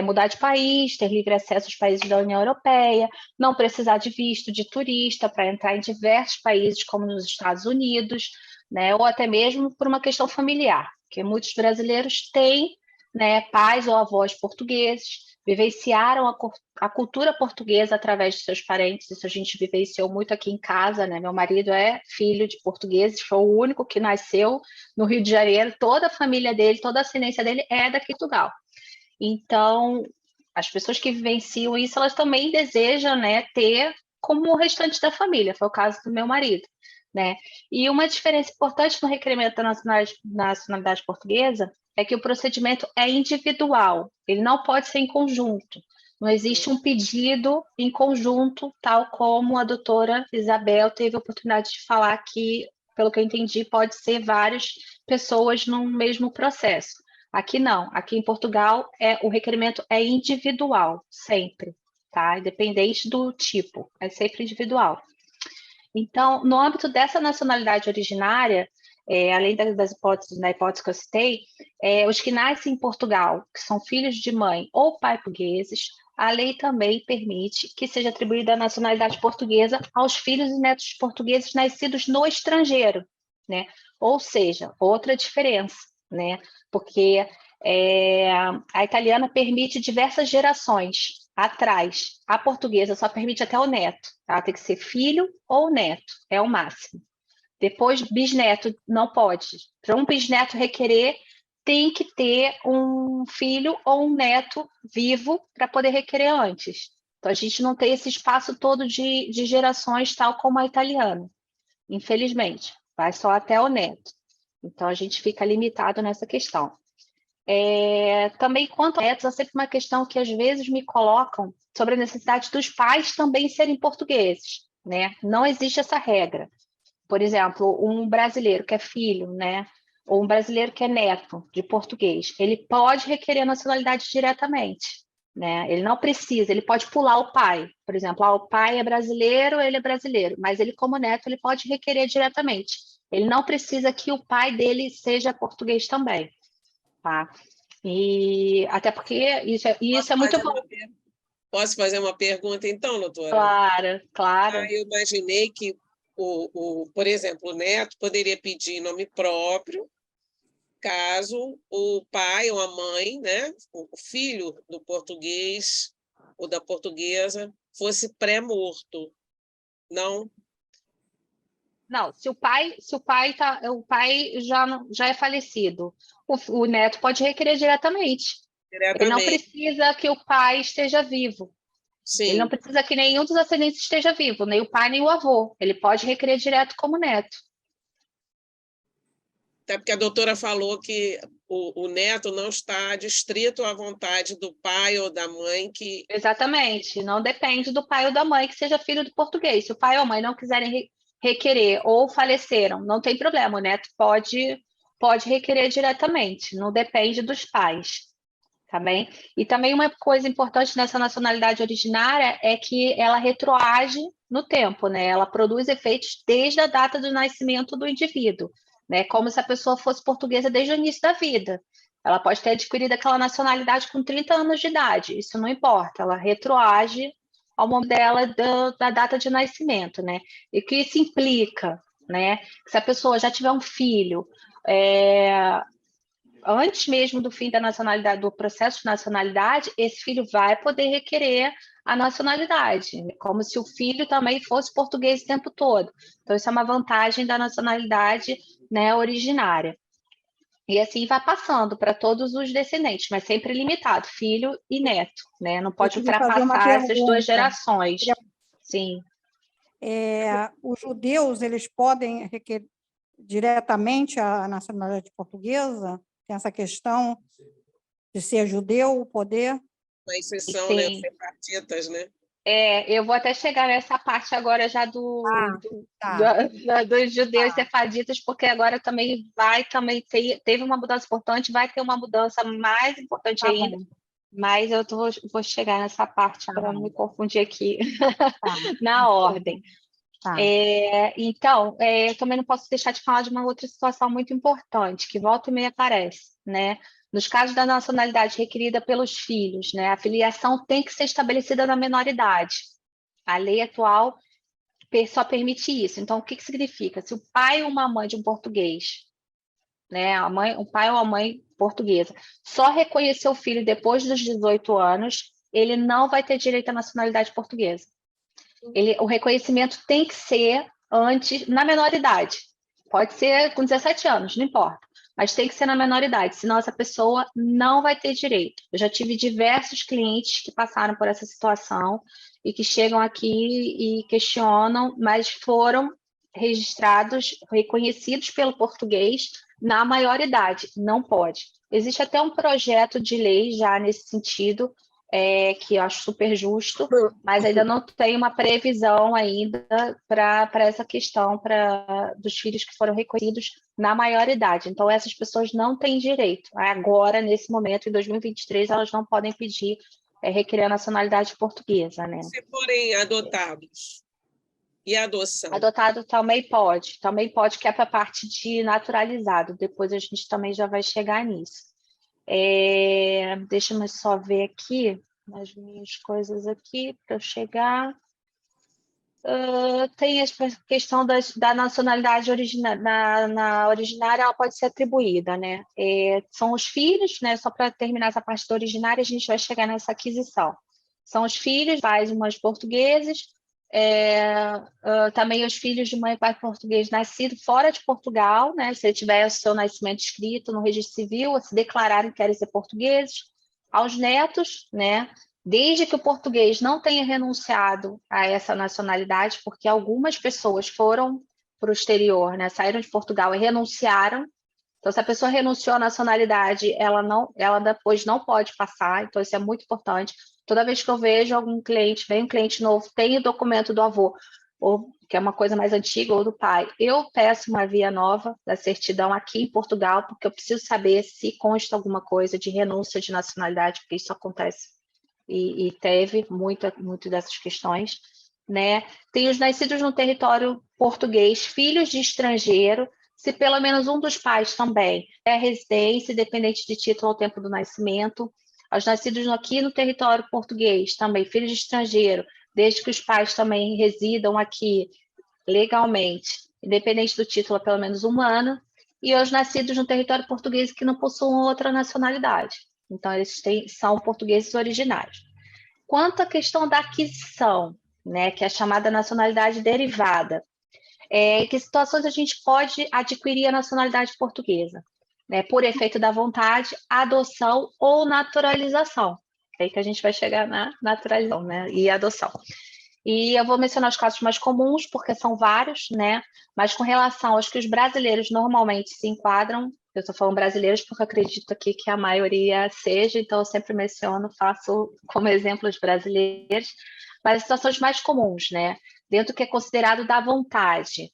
[SPEAKER 7] Mudar de país, ter livre acesso aos países da União Europeia, não precisar de visto de turista para entrar em diversos países, como nos Estados Unidos, né? Ou até mesmo por uma questão familiar, porque muitos brasileiros têm, né, pais ou avós portugueses, vivenciaram a cultura portuguesa através de seus parentes. Isso a gente vivenciou muito aqui em casa, né? Meu marido é filho de portugueses, foi o único que nasceu no Rio de Janeiro, toda a família dele, toda a ascendência dele é daqui de Portugal. Então, as pessoas que vivenciam isso, elas também desejam, né, ter como o restante da família, foi o caso do meu marido, né? E uma diferença importante no requerimento da nacionalidade portuguesa é que o procedimento é individual, ele não pode ser em conjunto. Não existe um pedido em conjunto, tal como a doutora Isabel teve a oportunidade de falar que, pelo que eu entendi, pode ser várias pessoas no mesmo processo. Aqui não, aqui em Portugal o requerimento é individual, sempre, tá? Independente do tipo, é sempre individual. Então, no âmbito dessa nacionalidade originária, além das hipóteses, na hipótese que eu citei, os que nascem em Portugal, que são filhos de mãe ou pai portugueses, a lei também permite que seja atribuída a nacionalidade portuguesa aos filhos e netos de portugueses nascidos no estrangeiro, né? Ou seja, outra diferença, né? Porque a italiana permite diversas gerações atrás. A portuguesa só permite até o neto. Ela tem que ser filho ou neto, é o máximo. Depois, bisneto não pode. Para um bisneto requerer, tem que ter um filho ou um neto vivo para poder requerer antes. Então, a gente não tem esse espaço todo de gerações, tal como a italiana. Infelizmente, vai só até o neto. Então, a gente fica limitado nessa questão. Também, quanto a netos, é sempre uma questão que às vezes me colocam sobre a necessidade dos pais também serem portugueses, né? Não existe essa regra. Por exemplo, um brasileiro que é filho, né? Ou um brasileiro que é neto de português, ele pode requerer a nacionalidade diretamente, né? Ele não precisa, ele pode pular o pai. Por exemplo, o pai é brasileiro, ele é brasileiro, mas ele, como neto, ele pode requerer diretamente. Ele não precisa que o pai dele seja português também. Tá? E até porque isso é muito bom.
[SPEAKER 1] Posso fazer uma pergunta, então, doutora?
[SPEAKER 7] Claro, claro.
[SPEAKER 1] Eu imaginei que, por exemplo, o neto poderia pedir nome próprio, caso o pai ou a mãe, né, o filho do português ou da portuguesa, fosse pré-morto. Não?
[SPEAKER 7] Não, se o pai já é falecido, o neto pode requerer diretamente. Ele não precisa que o pai esteja vivo.
[SPEAKER 1] Sim.
[SPEAKER 7] Ele não precisa que nenhum dos ascendentes esteja vivo, nem o pai nem o avô. Ele pode requerer direto como neto.
[SPEAKER 1] Até porque a doutora falou que o neto não está adstrito à vontade do pai ou da mãe que...
[SPEAKER 7] Exatamente, não depende do pai ou da mãe que seja filho do português. Se o pai ou a mãe não quiserem requerer ou faleceram, não tem problema, o neto pode requerer diretamente, não depende dos pais, tá bem? E também uma coisa importante nessa nacionalidade originária é que ela retroage no tempo, né? Ela produz efeitos desde a data do nascimento do indivíduo, né? Como se a pessoa fosse portuguesa desde o início da vida. Ela pode ter adquirido aquela nacionalidade com 30 anos de idade, isso não importa, ela retroage ao momento dela da data de nascimento, né? E o que isso implica, né? Se a pessoa já tiver um filho, antes mesmo do fim da nacionalidade, do processo de nacionalidade, esse filho vai poder requerer a nacionalidade, como se o filho também fosse português o tempo todo. Então, isso é uma vantagem da nacionalidade, né, originária. E assim vai passando para todos os descendentes, mas sempre limitado, filho e neto, né? Não pode ultrapassar essas duas gerações. Sim.
[SPEAKER 6] Os judeus, eles podem requerer diretamente a nacionalidade portuguesa? Tem essa questão de ser judeu, o poder?
[SPEAKER 1] Uma exceção, né? Os sefarditas, né?
[SPEAKER 7] Eu vou até chegar nessa parte agora já dos judeus sefarditas, porque agora também teve uma mudança importante, vai ter uma mudança mais importante ainda, mas eu vou chegar nessa parte para não me confundir aqui na ordem. Então, eu também não posso deixar de falar de uma outra situação muito importante, que volta e meia aparece, né? Nos casos da nacionalidade requerida pelos filhos, né, a filiação tem que ser estabelecida na menoridade. A lei atual só permite isso. Então, o que significa? Se o pai ou uma mãe de um português, né, o pai ou a mãe portuguesa, só reconhecer o filho depois dos 18 anos, ele não vai ter direito à nacionalidade portuguesa. O reconhecimento tem que ser antes, na menoridade. Pode ser com 17 anos, não importa. Mas tem que ser na menoridade, senão essa pessoa não vai ter direito. Eu já tive diversos clientes que passaram por essa situação e que chegam aqui e questionam, mas foram registrados, reconhecidos pelo português na maioridade. Não pode. Existe até um projeto de lei já nesse sentido, que eu acho super justo, mas ainda não tem uma previsão ainda para essa questão dos filhos que foram reconhecidos na maioridade. Então, essas pessoas não têm direito. Agora, nesse momento, em 2023, elas não podem pedir, requerer a nacionalidade portuguesa, né?
[SPEAKER 1] Se forem adotados. E a adoção?
[SPEAKER 7] Adotado também pode, que é para a parte de naturalizado. Depois a gente também já vai chegar nisso. Deixa eu só ver aqui nas minhas coisas aqui para eu chegar. Tem a questão da nacionalidade originária. Na originária, ela pode ser atribuída, né? São os filhos, né? Só para terminar essa parte da originária, a gente vai chegar nessa aquisição. São os filhos, pais e mães portugueses, também os filhos de mãe e pai português nascido fora de Portugal, né? Se ele tiver o seu nascimento escrito no registro civil, ou se declararem que querem ser portugueses, aos netos, né? Desde que o português não tenha renunciado a essa nacionalidade, porque algumas pessoas foram para o exterior, né? Saíram de Portugal e renunciaram. Então, se a pessoa renunciou à nacionalidade, ela depois não pode passar. Então, isso é muito importante. Toda vez que eu vejo vem um cliente novo, tem o documento do avô, ou que é uma coisa mais antiga, ou do pai, eu peço uma via nova da certidão aqui em Portugal, porque eu preciso saber se consta alguma coisa de renúncia de nacionalidade, porque isso acontece. E teve muito dessas questões, né? Tem os nascidos no território português, filhos de estrangeiro, se pelo menos um dos pais também é residência, independente de título ao tempo do nascimento. Os nascidos aqui no território português, também filhos de estrangeiro, desde que os pais também residam aqui legalmente, independente do título há pelo menos um ano, e os nascidos no território português que não possuam outra nacionalidade. Então, eles são portugueses originários. Quanto à questão da aquisição, né, que é a chamada nacionalidade derivada, em que situações a gente pode adquirir a nacionalidade portuguesa? Né, por efeito da vontade, adoção ou naturalização. É aí que a gente vai chegar na naturalização, né, e adoção. E eu vou mencionar os casos mais comuns, porque são vários, né? Mas com relação aos que os brasileiros normalmente se enquadram, eu estou falando brasileiros porque eu acredito aqui que a maioria seja, então eu sempre menciono, faço como exemplo os brasileiros, mas as situações mais comuns, né? Dentro do que é considerado da vontade.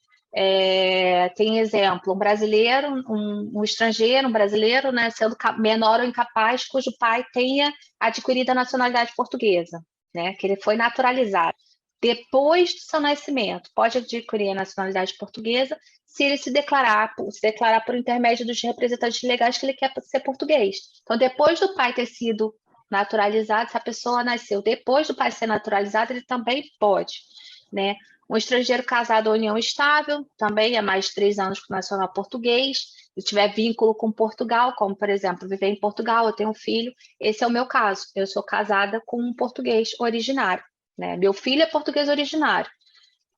[SPEAKER 7] Tem exemplo, um brasileiro, um estrangeiro, um brasileiro, né, sendo menor ou incapaz, cujo pai tenha adquirido a nacionalidade portuguesa, né, que ele foi naturalizado. Depois do seu nascimento, pode adquirir a nacionalidade portuguesa se ele se declarar por intermédio dos representantes legais que ele quer ser português. Então, depois do pai ter sido naturalizado, se a pessoa nasceu depois do pai ser naturalizado, ele também pode, né? Um estrangeiro casado ou união estável, também é mais de 3 anos com nacional português, se tiver vínculo com Portugal, como, por exemplo, viver em Portugal, eu tenho um filho, esse é o meu caso, eu sou casada com um português originário, né? Meu filho é português originário,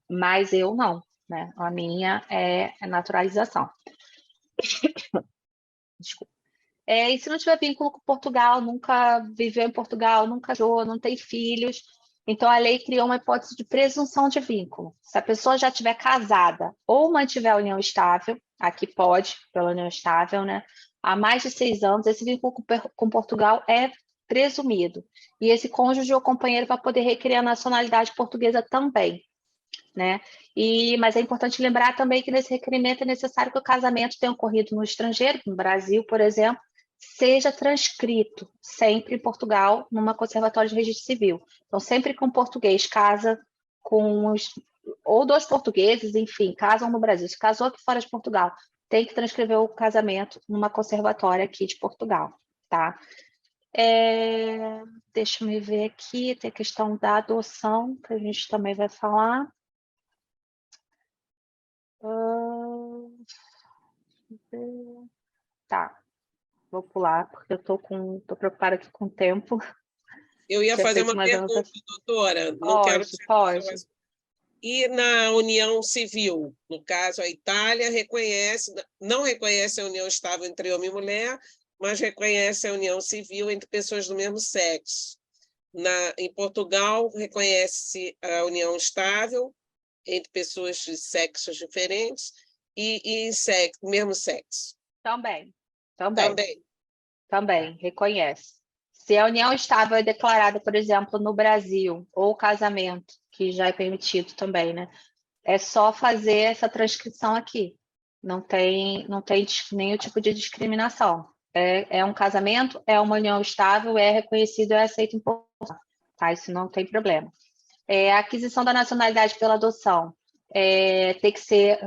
[SPEAKER 7] mas eu não, né? A minha é naturalização. Desculpa. E se não tiver vínculo com Portugal, nunca viveu em Portugal, nunca casou, não tem filhos, então a lei criou uma hipótese de presunção de vínculo. Se a pessoa já estiver casada ou mantiver a união estável, aqui pode, pela união estável, né? Há mais de 6 anos, esse vínculo com Portugal é presumido. E esse cônjuge ou companheiro vai poder requerer a nacionalidade portuguesa também, né? Mas é importante lembrar também que nesse requerimento é necessário que o casamento tenha ocorrido no estrangeiro, no Brasil, por exemplo, seja transcrito sempre em Portugal, numa conservatória de registro civil. Então, sempre que um português casa ou 2 portugueses, enfim, casam no Brasil, se casou aqui fora de Portugal, tem que transcrever o casamento numa conservatória aqui de Portugal, tá? Deixa eu ver aqui, tem a questão da adoção, que a gente também vai falar. Tá, vou pular, porque eu tô preocupada aqui com o tempo.
[SPEAKER 1] Eu ia fazer uma pergunta, doutora. Não quero
[SPEAKER 7] pode.
[SPEAKER 1] E na união civil, no caso, a Itália não reconhece a união estável entre homem e mulher, mas reconhece a união civil entre pessoas do mesmo sexo. Em Portugal, reconhece a união estável entre pessoas de sexos diferentes e mesmo sexo.
[SPEAKER 7] Também, reconhece. Se a união estável é declarada, por exemplo, no Brasil, ou o casamento, que já é permitido também, né? É só fazer essa transcrição aqui. Não tem nenhum tipo de discriminação. É um casamento, é uma união estável, é reconhecido, é aceito em Portugal. Tá? Isso não tem problema. A aquisição da nacionalidade pela adoção tem que ser...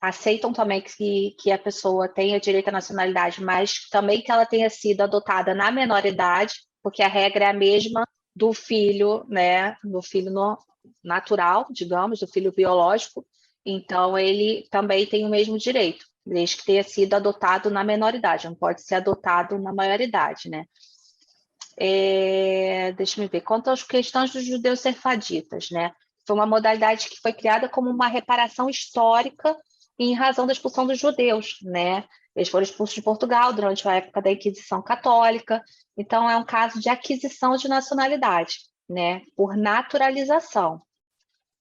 [SPEAKER 7] Aceitam também que a pessoa tenha direito à nacionalidade, mas também que ela tenha sido adotada na menor idade, porque a regra é a mesma do filho, né? Do filho natural, digamos, do filho biológico. Então, ele também tem o mesmo direito, desde que tenha sido adotado na menor idade, não pode ser adotado na maior idade, né? Deixa eu ver. Quanto às questões dos judeus sefaditas, né? Foi uma modalidade que foi criada como uma reparação histórica em razão da expulsão dos judeus, né? Eles foram expulsos de Portugal durante a época da Inquisição Católica. Então, é um caso de aquisição de nacionalidade, né? Por naturalização.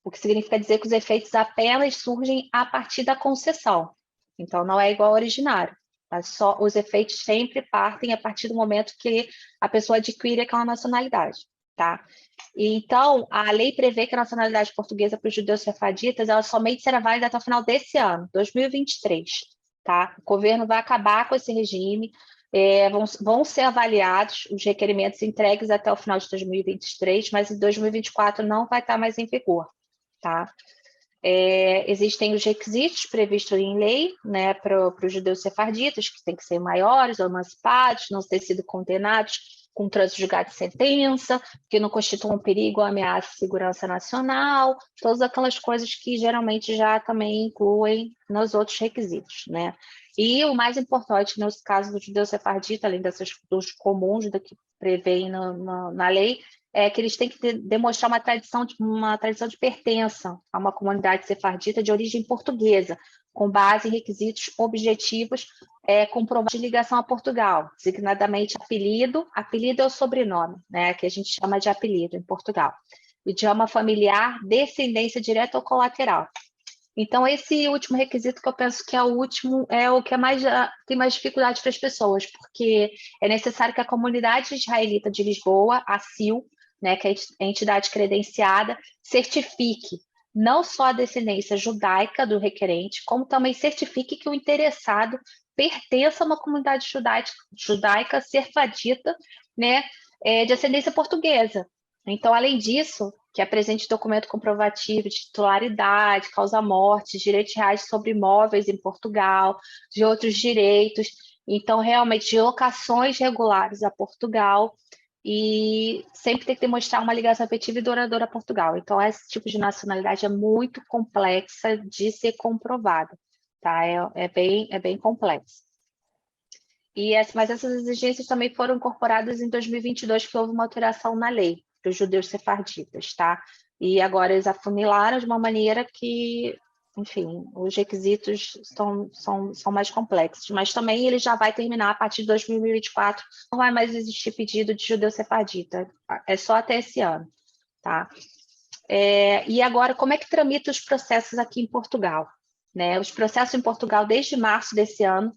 [SPEAKER 7] O que significa dizer que os efeitos apenas surgem a partir da concessão. Então, não é igual ao originário. Mas só os efeitos sempre partem a partir do momento que a pessoa adquire aquela nacionalidade, tá? Então, a lei prevê que a nacionalidade portuguesa para os judeus sefaditas ela somente será válida até o final desse ano, 2023, tá? O governo vai acabar com esse regime, vão ser avaliados os requerimentos entregues até o final de 2023, mas em 2024 não vai estar mais em vigor, tá? Existem os requisitos previstos em lei, né, para os judeus sefarditas, que têm que ser maiores, emancipados, não ter sido condenados com trânsito julgado de sentença, que não constituam um perigo ou ameaça à segurança nacional, todas aquelas coisas que geralmente já também incluem nos outros requisitos, né? E o mais importante, nesse caso do judeu sefardita, além dos comuns que prevêem na lei, é que eles têm que demonstrar uma tradição de pertença a uma comunidade sefardita de origem portuguesa, com base em requisitos objetivos comprovados de ligação a Portugal, designadamente apelido é o sobrenome, né, que a gente chama de apelido em Portugal. idioma familiar, descendência direta ou colateral. Então, esse último requisito que eu penso que é o último, é o que tem mais dificuldade para as pessoas, porque é necessário que a comunidade israelita de Lisboa, a CIL, né, que é a entidade credenciada, certifique não só a descendência judaica do requerente, como também certifique que o interessado pertence a uma comunidade judaica sefardita, né, de ascendência portuguesa. Então, além disso, que apresente documento comprovativo de titularidade, causa-morte, direitos reais sobre imóveis em Portugal, de outros direitos, então, realmente, de locações regulares a Portugal, e sempre tem que demonstrar uma ligação afetiva e duradoura a Portugal. Então, esse tipo de nacionalidade é muito complexa de ser comprovada, tá? É bem complexo. Mas essas exigências também foram incorporadas em 2022, que houve uma alteração na lei para os judeus sefarditas, tá? E agora eles afunilaram de uma maneira que, enfim, os requisitos são mais complexos, mas também ele já vai terminar a partir de 2024, não vai mais existir pedido de judeu sefardita, é só até esse ano, tá? E agora, como é que tramita os processos aqui em Portugal? Né? Os processos em Portugal, desde março desse ano,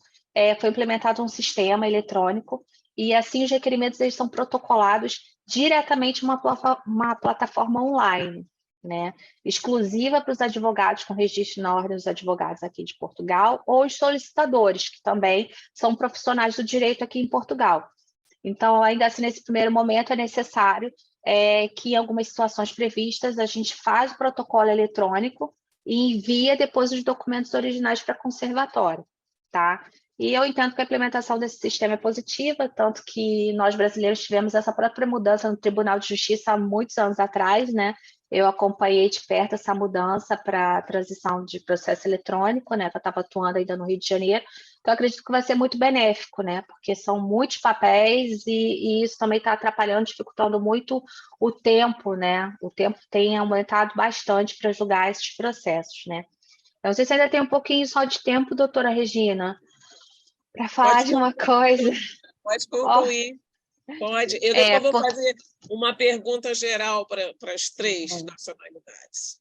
[SPEAKER 7] foi implementado um sistema eletrônico, e assim os requerimentos eles são protocolados diretamente em uma plataforma online, né? Exclusiva para os advogados com registro na Ordem dos Advogados aqui de Portugal, ou os solicitadores, que também são profissionais do direito aqui em Portugal. Então, ainda assim, nesse primeiro momento, é necessário que, em algumas situações previstas, a gente faz o protocolo eletrônico e envia depois os documentos originais para conservatório, tá? E eu entendo que a implementação desse sistema é positiva, tanto que nós brasileiros tivemos essa própria mudança no Tribunal de Justiça há muitos anos atrás, né? Eu acompanhei de perto essa mudança para a transição de processo eletrônico, né? Eu estava atuando ainda no Rio de Janeiro, então acredito que vai ser muito benéfico, né? Porque são muitos papéis e isso também está atrapalhando, dificultando muito o tempo, né? O tempo tem aumentado bastante para julgar esses processos, né? Eu não sei se ainda tem um pouquinho só de tempo, doutora Regina, para falar de uma coisa.
[SPEAKER 1] Pode concluir. Pode. Eu depois vou fazer uma pergunta geral para as 3 nacionalidades.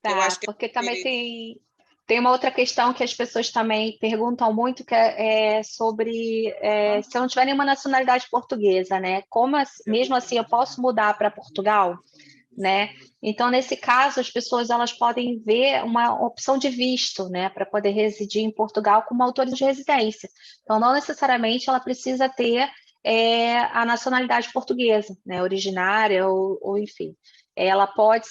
[SPEAKER 7] Tá, porque também tem uma outra questão que as pessoas também perguntam muito, que é sobre se eu não tiver nenhuma nacionalidade portuguesa, né? Como mesmo assim eu posso mudar para Portugal? Né? Então, nesse caso, as pessoas elas podem ver uma opção de visto, né, para poder residir em Portugal com uma autorização de residência. Então, não necessariamente ela precisa ter a nacionalidade portuguesa, né, originária ou enfim. Ela pode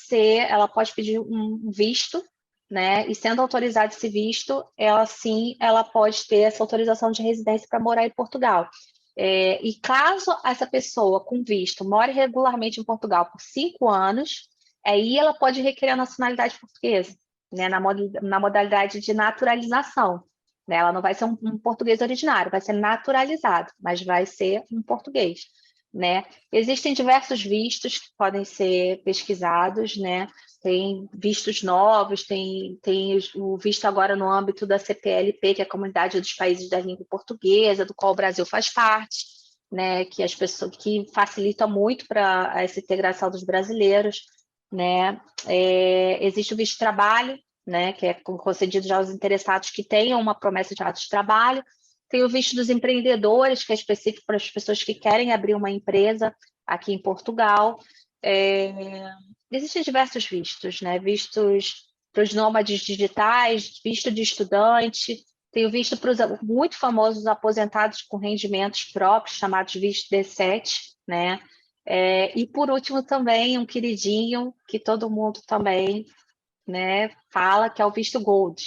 [SPEAKER 7] pedir um visto, né, e sendo autorizado esse visto, ela pode ter essa autorização de residência para morar em Portugal. E caso essa pessoa com visto more regularmente em Portugal por 5 anos, aí ela pode requerer a nacionalidade portuguesa, né, na modalidade de naturalização. Né? Ela não vai ser um português originário, vai ser naturalizado, mas vai ser um português. Né? Existem diversos vistos que podem ser pesquisados, né? Tem vistos novos, tem o visto agora no âmbito da CPLP, que é a Comunidade dos Países da Língua Portuguesa, do qual o Brasil faz parte, né? Que facilita muito para essa integração dos brasileiros, né? Existe o visto de trabalho, né? Que é concedido já aos interessados que tenham uma promessa de ato de trabalho. Tem o visto dos empreendedores, que é específico para as pessoas que querem abrir uma empresa aqui em Portugal. Existem diversos vistos, né? Vistos para os nômades digitais, visto de estudante, tem o visto para os muito famosos aposentados com rendimentos próprios, chamados visto D7, né? E, por último, também um queridinho que todo mundo também, né, fala, que é o visto Gold,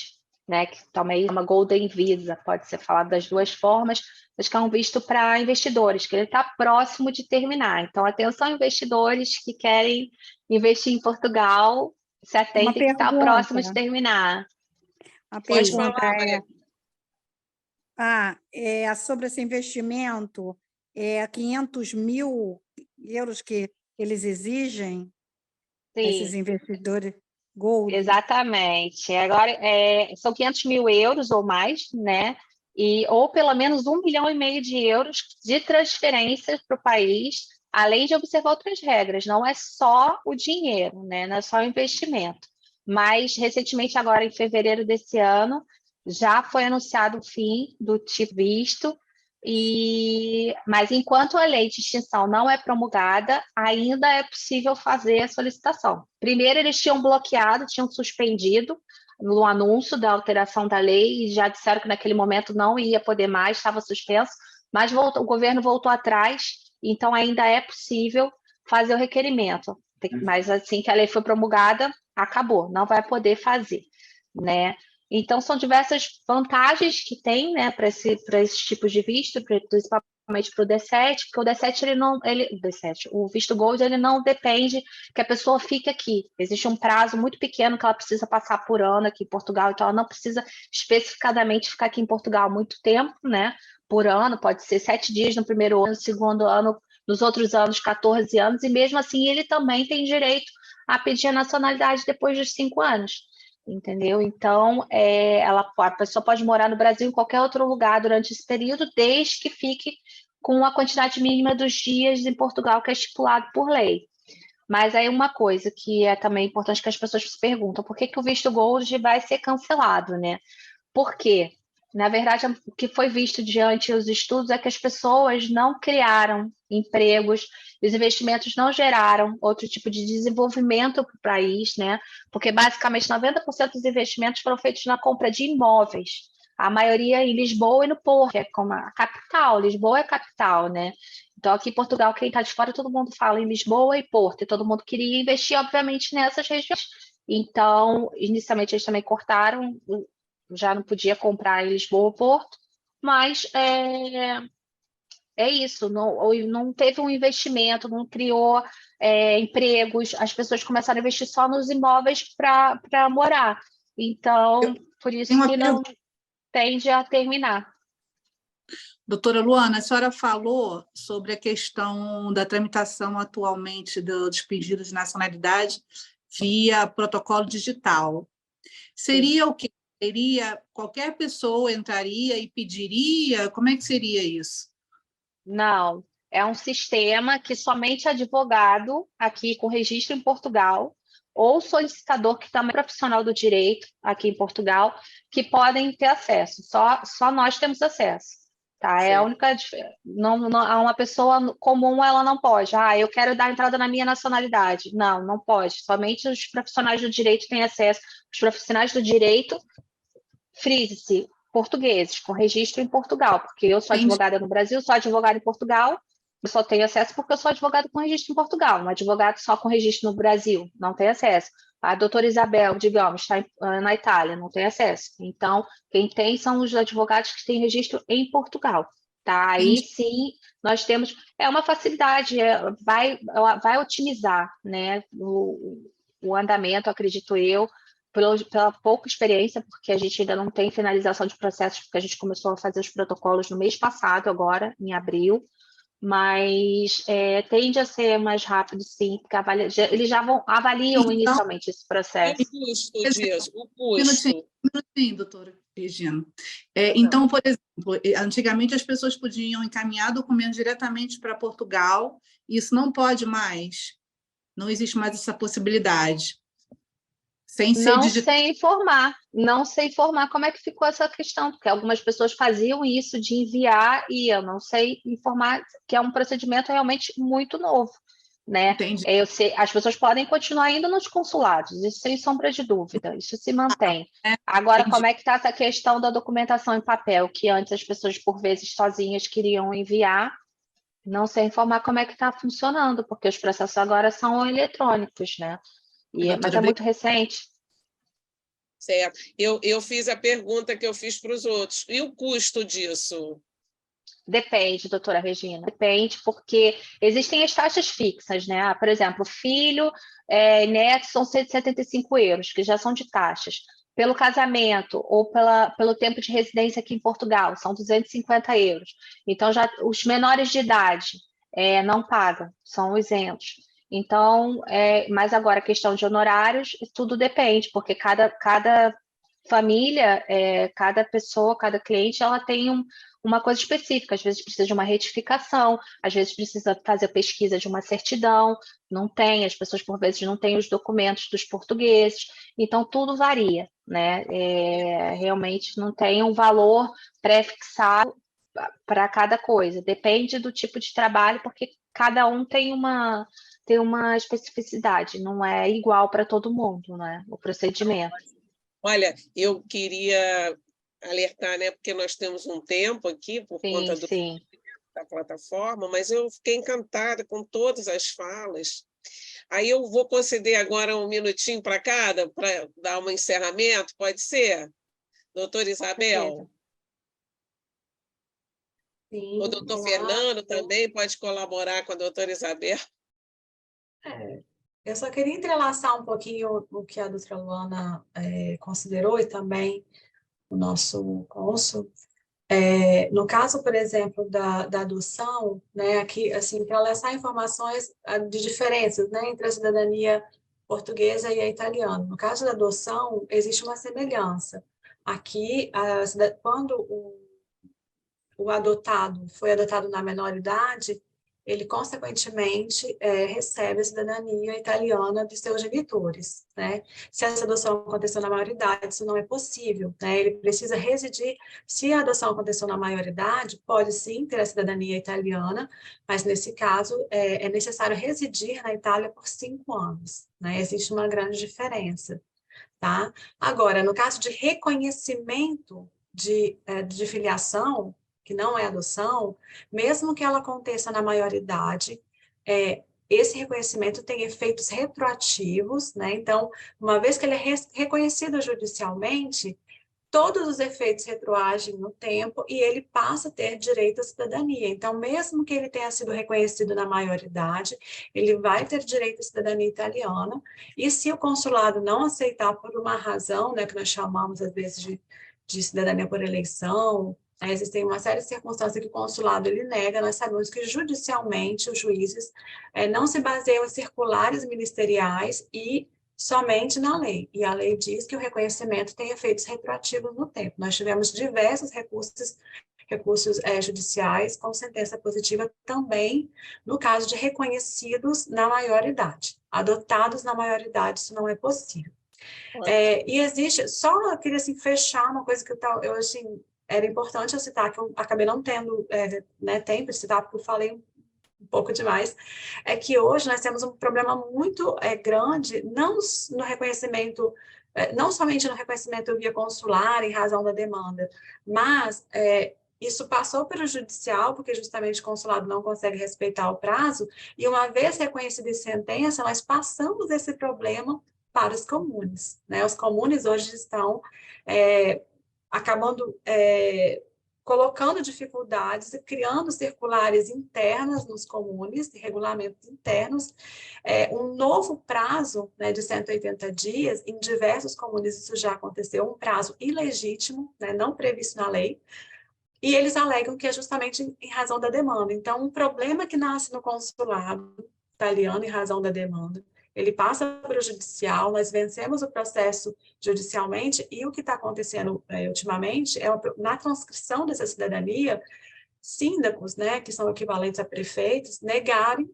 [SPEAKER 7] né, que também é uma Golden Visa, pode ser falado das duas formas, mas que é um visto para investidores, que ele está próximo de terminar. Então, atenção, investidores que querem investir em Portugal, se atentem que está próximo de terminar.
[SPEAKER 6] A
[SPEAKER 1] Pode
[SPEAKER 6] pergunta
[SPEAKER 1] falar,
[SPEAKER 6] sobre esse investimento, 500 mil euros que eles exigem, esses investidores Gold.
[SPEAKER 7] Exatamente. Agora, são 500 mil euros ou mais, né? Ou pelo menos 1,5 milhão de euros de transferências para o país além de observar outras regras, não é só o dinheiro, né? Não é só o investimento. Mas, recentemente, agora em fevereiro desse ano, já foi anunciado o fim do tipo visto, mas enquanto a lei de extinção não é promulgada, ainda é possível fazer a solicitação. Primeiro, eles tinham bloqueado, tinham suspendido no anúncio da alteração da lei, e já disseram que naquele momento não ia poder mais, estava suspenso, mas o governo voltou atrás, então ainda é possível fazer o requerimento. Mas assim que a lei foi promulgada, acabou, não vai poder fazer, né? Então, são diversas vantagens que tem, né, para esses tipos de visto, principalmente para o D7, porque o D7, o visto Gold, ele não depende que a pessoa fique aqui. Existe um prazo muito pequeno que ela precisa passar por ano aqui em Portugal, então ela não precisa especificadamente ficar aqui em Portugal muito tempo, né, por ano, pode ser 7 dias no primeiro ano, no segundo ano, nos outros anos, 14 anos, e mesmo assim ele também tem direito a pedir a nacionalidade depois dos 5 anos. Entendeu? Então, a pessoa pode morar no Brasil, em qualquer outro lugar durante esse período, desde que fique com a quantidade mínima dos dias em Portugal, que é estipulado por lei. Mas aí uma coisa que é também importante que as pessoas se perguntam, por que o visto Gold vai ser cancelado, né? Por quê? Na verdade, o que foi visto diante dos estudos é que as pessoas não criaram empregos, os investimentos não geraram outro tipo de desenvolvimento para o país, né? Porque basicamente 90% dos investimentos foram feitos na compra de imóveis, a maioria em Lisboa e no Porto, que é como a capital, Lisboa é a capital, né? Então, aqui em Portugal, quem está de fora, todo mundo fala em Lisboa e Porto, e todo mundo queria investir, obviamente, nessas regiões. Então, inicialmente, eles também cortaram, já não podia comprar em Lisboa ou Porto, mas é isso, não teve um investimento, não criou empregos, as pessoas começaram a investir só nos imóveis para morar. Então, por isso que não tende a terminar.
[SPEAKER 5] Doutora Luana, a senhora falou sobre a questão da tramitação atualmente dos pedidos de nacionalidade via protocolo digital. Seria o quê? Qualquer pessoa entraria e pediria? Como é que seria isso?
[SPEAKER 7] Não, é um sistema que somente advogado aqui com registro em Portugal ou solicitador que também é profissional do direito aqui em Portugal que podem ter acesso. Só nós temos acesso. Tá? É a única uma pessoa comum ela não pode. Eu quero dar entrada na minha nacionalidade. Não pode. Somente os profissionais do direito têm acesso. Os profissionais do direito, frise-se, portugueses, com registro em Portugal, porque eu sou advogada no Brasil, sou advogada em Portugal, eu só tenho acesso porque eu sou advogada com registro em Portugal. Um advogado só com registro no Brasil não tem acesso. A doutora Isabel, digamos, está na Itália, não tem acesso. Então, quem tem são os advogados que têm registro em Portugal. Tá? Aí sim, nós temos... É uma facilidade, vai otimizar, né, o andamento, acredito eu, pela pouca experiência, porque a gente ainda não tem finalização de processos, porque a gente começou a fazer os protocolos no mês passado, agora, em abril, mas tende a ser mais rápido, sim, porque eles já avaliam inicialmente esse processo.
[SPEAKER 1] O custo disso, o custo.
[SPEAKER 5] Um minutinho, doutora Regina. Então, por exemplo, antigamente as pessoas podiam encaminhar documentos diretamente para Portugal, isso não pode mais, não existe mais essa possibilidade.
[SPEAKER 7] Não sei informar como é que ficou essa questão, porque algumas pessoas faziam isso de enviar e eu não sei informar, que é um procedimento realmente muito novo, né?
[SPEAKER 5] Entendi.
[SPEAKER 7] As pessoas podem continuar indo nos consulados, isso sem sombra de dúvida, isso se mantém. Agora,
[SPEAKER 5] entendi.
[SPEAKER 7] como é que está essa questão da documentação em papel, que antes as pessoas, por vezes, sozinhas queriam enviar, não sei informar como é que está funcionando, porque os processos agora são eletrônicos, né? Mas é muito recente.
[SPEAKER 1] Certo. Eu fiz a pergunta que eu fiz para os outros. E o custo disso?
[SPEAKER 7] Depende, doutora Regina. Depende, porque existem as taxas fixas, né? Por exemplo, filho e neto são 175 euros, que já são de taxas. Pelo casamento ou pelo tempo de residência aqui em Portugal, são 250 euros. Então, já os menores de idade não pagam, são isentos. Então, mas agora a questão de honorários, tudo depende, porque cada família, cada pessoa, cada cliente, ela tem uma coisa específica. Às vezes precisa de uma retificação, às vezes precisa fazer pesquisa de uma certidão, não tem, as pessoas por vezes não têm os documentos dos portugueses, então tudo varia, né? Realmente não tem um valor pré-fixado para cada coisa, depende do tipo de trabalho, porque cada um tem uma especificidade, não é igual para todo mundo, né? O procedimento.
[SPEAKER 1] Olha, eu queria alertar, né, porque nós temos um tempo aqui por conta da plataforma, mas eu fiquei encantada com todas as falas. Aí eu vou conceder agora um minutinho para cada, para dar um encerramento, pode ser? Doutora Isabel?
[SPEAKER 2] Sim,
[SPEAKER 1] o doutor Fernando também pode colaborar com a doutora Isabel.
[SPEAKER 2] Eu só queria entrelaçar um pouquinho o que a doutora Luana considerou e também o nosso cônsul. No caso, por exemplo, da adoção, né, aqui, assim, entrelaçar informações de diferenças, né, entre a cidadania portuguesa e a italiana. No caso da adoção, existe uma semelhança. Aqui, quando o adotado foi adotado na menor idade, ele, consequentemente, recebe a cidadania italiana de seus genitores, né? Se essa adoção aconteceu na maioridade, isso não é possível, né? Ele precisa residir. Se a adoção aconteceu na maioridade, pode sim ter a cidadania italiana, mas, nesse caso, é necessário residir na Itália por 5 anos, né? Existe uma grande diferença, tá? Agora, no caso de reconhecimento de filiação, que não é adoção, mesmo que ela aconteça na maioridade, esse reconhecimento tem efeitos retroativos, né? Então, uma vez que ele é reconhecido judicialmente, todos os efeitos retroagem no tempo e ele passa a ter direito à cidadania. Então, mesmo que ele tenha sido reconhecido na maioridade, ele vai ter direito à cidadania italiana, e se o consulado não aceitar por uma razão, né, que nós chamamos, às vezes, de cidadania por eleição, existem uma série de circunstâncias que o consulado ele nega. Nós sabemos que judicialmente os juízes não se baseiam em circulares ministeriais e somente na lei. E a lei diz que o reconhecimento tem efeitos retroativos no tempo. Nós tivemos diversos recursos judiciais com sentença positiva também no caso de reconhecidos na maioridade. Adotados na maioridade, isso não é possível. E existe, só eu queria assim, fechar uma coisa que eu assim, era importante eu citar, que eu acabei não tendo tempo de citar, porque eu falei um pouco demais, é que hoje nós temos um problema muito grande, não no reconhecimento, não somente no reconhecimento via consular em razão da demanda, mas isso passou pelo judicial, porque justamente o consulado não consegue respeitar o prazo, e uma vez reconhecida em sentença, nós passamos esse problema para os comunes, né? Os comunes hoje estão acabando colocando dificuldades e criando circulares internas nos comunes, regulamentos internos, um novo prazo, né, de 180 dias, em diversos comunes isso já aconteceu, um prazo ilegítimo, né, não previsto na lei, e eles alegam que é justamente em razão da demanda. Então, um problema que nasce no consulado italiano em razão da demanda, ele passa para o judicial, nós vencemos o processo judicialmente, e o que está acontecendo ultimamente é, na transcrição dessa cidadania, síndacos, né, que são equivalentes a prefeitos, negarem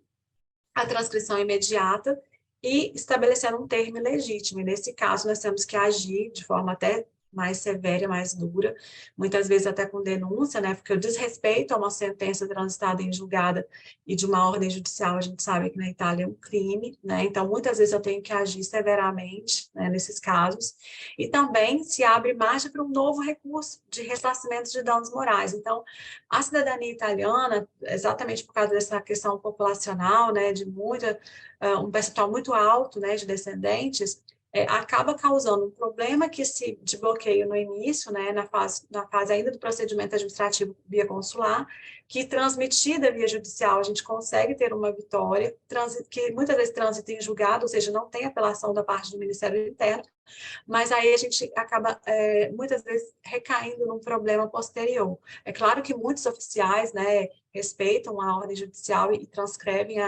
[SPEAKER 2] a transcrição imediata e estabelecendo um termo ilegítimo. E, nesse caso, nós temos que agir de forma até mais severa, mais dura, muitas vezes até com denúncia, né, porque o desrespeito a uma sentença transitada em julgada e de uma ordem judicial, a gente sabe que na Itália é um crime, né, então muitas vezes eu tenho que agir severamente, né, nesses casos, e também se abre margem para um novo recurso de ressarcimento de danos morais. Então, a cidadania italiana, exatamente por causa dessa questão populacional, né, de um percentual muito alto, né, de descendentes, acaba causando um problema de bloqueio no início, né, na fase ainda do procedimento administrativo via consular, que transmitida via judicial a gente consegue ter uma vitória, que muitas vezes transita em julgado, ou seja, não tem apelação da parte do Ministério Interno, mas aí a gente acaba, muitas vezes, recaindo num problema posterior. É claro que muitos oficiais, né, respeitam a ordem judicial e transcrevem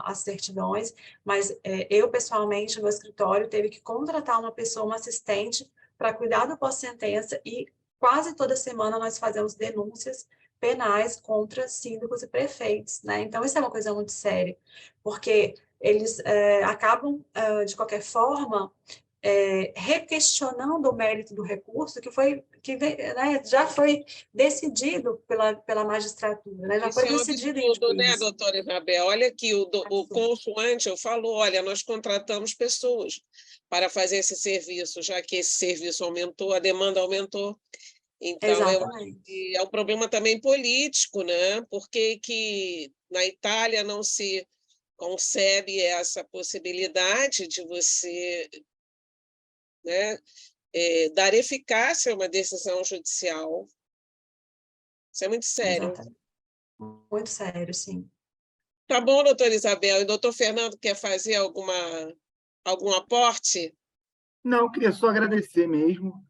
[SPEAKER 2] as certidões, mas eu, pessoalmente, no meu escritório, teve que contratar uma pessoa, uma assistente, para cuidar do pós-sentença e quase toda semana nós fazemos denúncias penais contra síndicos e prefeitos, né? Então, isso é uma coisa muito séria, porque eles acabam, de qualquer forma, requestionando o mérito do recurso né, já foi decidido pela magistratura, né? Já
[SPEAKER 1] Isso
[SPEAKER 2] foi
[SPEAKER 1] é um
[SPEAKER 2] decidido em
[SPEAKER 1] absurdo, né,
[SPEAKER 2] juízo.
[SPEAKER 1] doutora Isabel? Olha aqui, o consulante falou, olha, nós contratamos pessoas para fazer esse serviço, já que esse serviço aumentou, a demanda aumentou. Então, eu acho que é um problema também político, né? Porque que na Itália não se concebe essa possibilidade de você, né, dar eficácia a uma decisão judicial. Isso é muito sério.
[SPEAKER 2] Exatamente. Muito sério, sim.
[SPEAKER 1] Tá bom, doutora Isabel. E o doutor Fernando quer fazer algum aporte?
[SPEAKER 3] Não, eu queria só agradecer mesmo.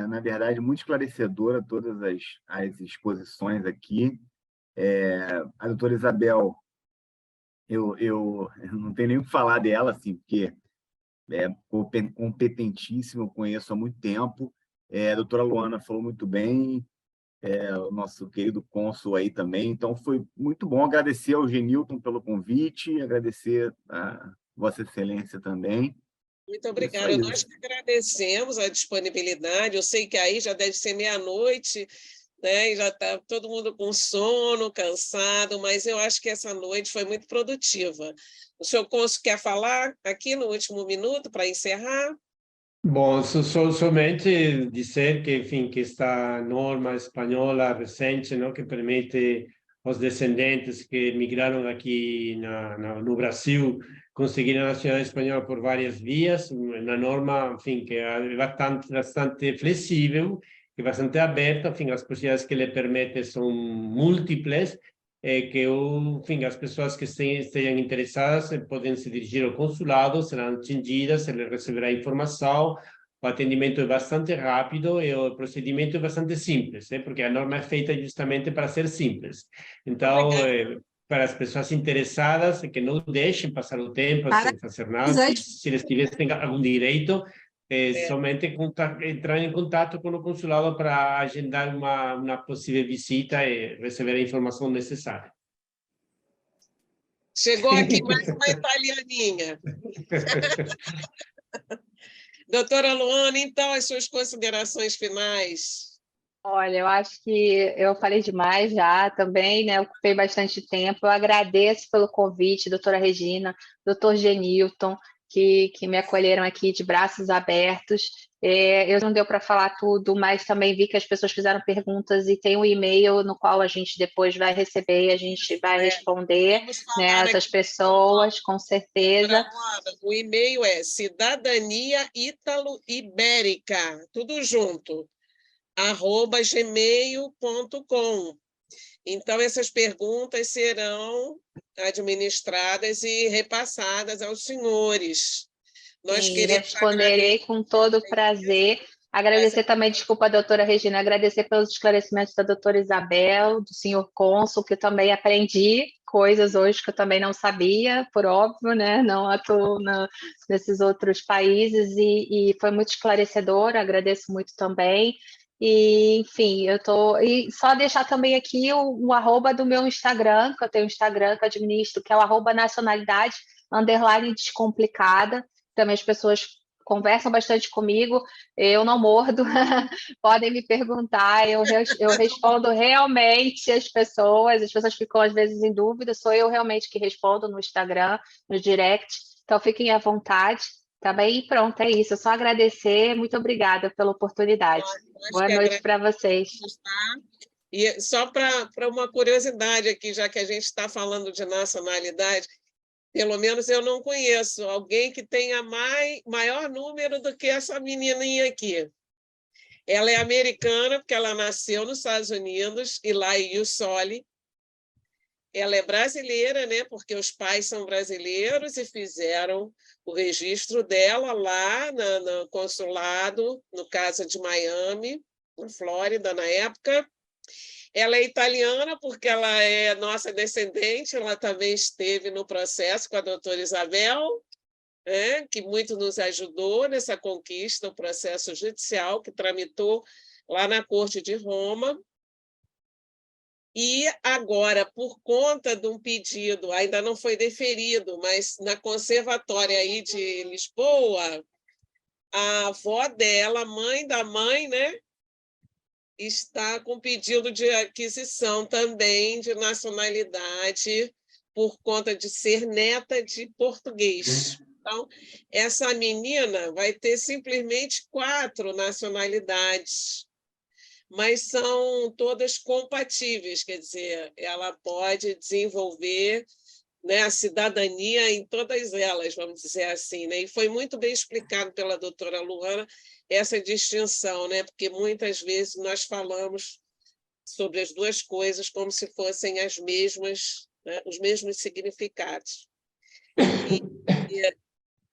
[SPEAKER 3] Na verdade, muito esclarecedora todas as exposições aqui. A doutora Isabel, eu não tenho nem o que falar dela, assim, porque é competentíssima, eu conheço há muito tempo. A doutora Luana falou muito bem, o nosso querido cônsul aí também. Então, foi muito bom. Agradecer ao Genilton pelo convite, agradecer a Vossa Excelência também.
[SPEAKER 1] Muito obrigada. Nós que agradecemos a disponibilidade. Eu sei que aí já deve ser meia-noite, né? E já está todo mundo com sono, cansado, mas eu acho que essa noite foi muito produtiva. O senhor cônsul quer falar aqui no último minuto para encerrar?
[SPEAKER 4] Bom, somente dizer que, enfim, que esta norma espanhola recente, ¿no? Que permite aos descendentes que migraram aqui no Brasil conseguir a nacionalidade espanhola por várias vias, uma norma, enfim, que é bastante flexível, que é bastante aberta, enfim, as possibilidades que lhe permite são múltiplas, que, enfim, as pessoas que estejam interessadas podem se dirigir ao consulado, serão atendidas, ele receberá informação, o atendimento é bastante rápido e o procedimento é bastante simples, porque a norma é feita justamente para ser simples. Então, para as pessoas interessadas, que não deixem passar o tempo sem fazer nada, se eles tivessem algum direito, somente entrar em contato com o consulado para agendar uma possível visita e receber a informação necessária.
[SPEAKER 1] Chegou aqui mais uma italianinha. Doutora Luana, então, as suas considerações finais.
[SPEAKER 7] Olha, eu acho que eu falei demais já também, né? Ocupei bastante tempo. Eu agradeço pelo convite, doutora Regina, doutor Genilton, que me acolheram aqui de braços abertos. Eu não deu para falar tudo, mas também vi que as pessoas fizeram perguntas e tem um e-mail no qual a gente depois vai receber e a gente vai responder, né, essas pessoas, com certeza.
[SPEAKER 1] O e-mail é Cidadania Ítalo-Ibérica, tudo junto, @gmail.com. Então, essas perguntas serão administradas e repassadas aos senhores.
[SPEAKER 7] Nós responderei com todo prazer. Agradecer também, desculpa, a doutora Regina, agradecer pelos esclarecimentos da doutora Isabel, do senhor cônsul, que eu também aprendi coisas hoje que eu também não sabia, por óbvio, né? Não atuo nesses outros países e foi muito esclarecedor, agradeço muito também. E, enfim, e só deixar também aqui o arroba do meu Instagram, que eu tenho um Instagram que eu administro, que é o @nacionalidade_descomplicada. Também as pessoas conversam bastante comigo, eu não mordo, podem me perguntar, eu respondo realmente as pessoas ficam às vezes em dúvida, sou eu realmente que respondo no Instagram, no direct, então fiquem à vontade. Tá bem? E pronto, é isso. É só agradecer. Muito obrigada pela oportunidade. Boa noite para vocês.
[SPEAKER 1] E só para uma curiosidade aqui, já que a gente está falando de nacionalidade, pelo menos eu não conheço alguém que tenha maior número do que essa menininha aqui. Ela é americana, porque ela nasceu nos Estados Unidos, e lá em Ussoli. Ela é brasileira, né? Porque os pais são brasileiros e fizeram o registro dela lá no consulado, no caso de Miami, na Flórida, na época. Ela é italiana, porque ela é nossa descendente, ela também esteve no processo com a doutora Isabel, que muito nos ajudou nessa conquista, o processo judicial que tramitou lá na Corte de Roma. E agora, por conta de um pedido, ainda não foi deferido, mas na Conservatória aí de Lisboa, a avó dela, mãe da mãe, né, está com pedido de aquisição também de nacionalidade por conta de ser neta de português. Então, essa menina vai ter simplesmente 4 nacionalidades, mas são todas compatíveis, quer dizer, ela pode desenvolver, né, a cidadania em todas elas, vamos dizer assim, né? E foi muito bem explicado pela doutora Luana essa distinção, né? Porque muitas vezes nós falamos sobre as duas coisas como se fossem as mesmas, né? Os mesmos significados.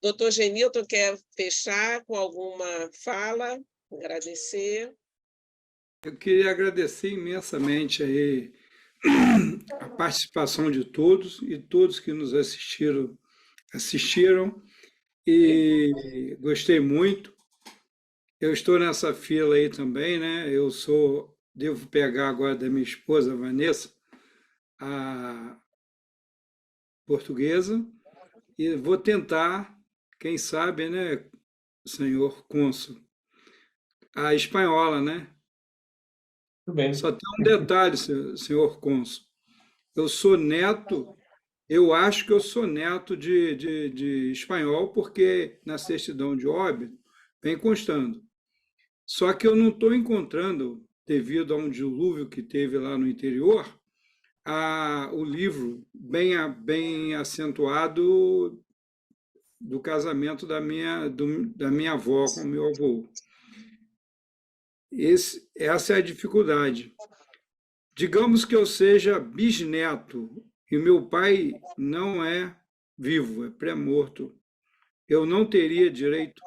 [SPEAKER 1] Doutor Genilton quer fechar com alguma fala? Agradecer.
[SPEAKER 8] Eu queria agradecer imensamente aí a participação de todos e todos que nos assistiram e gostei muito. Eu estou nessa fila aí também, né? Devo pegar agora da minha esposa, Vanessa, a portuguesa, e vou tentar, quem sabe, né, senhor cônsul, a espanhola, né?
[SPEAKER 4] Tudo bem.
[SPEAKER 8] Só tem um detalhe, senhor cônsul. Eu acho que eu sou neto de espanhol, porque na certidão de óbito vem constando. Só que eu não estou encontrando, devido a um dilúvio que teve lá no interior, o livro bem acentuado do casamento da minha avó com o meu avô. Essa é a dificuldade. Digamos que eu seja bisneto e meu pai não é vivo, é pré-morto. Eu não teria direito?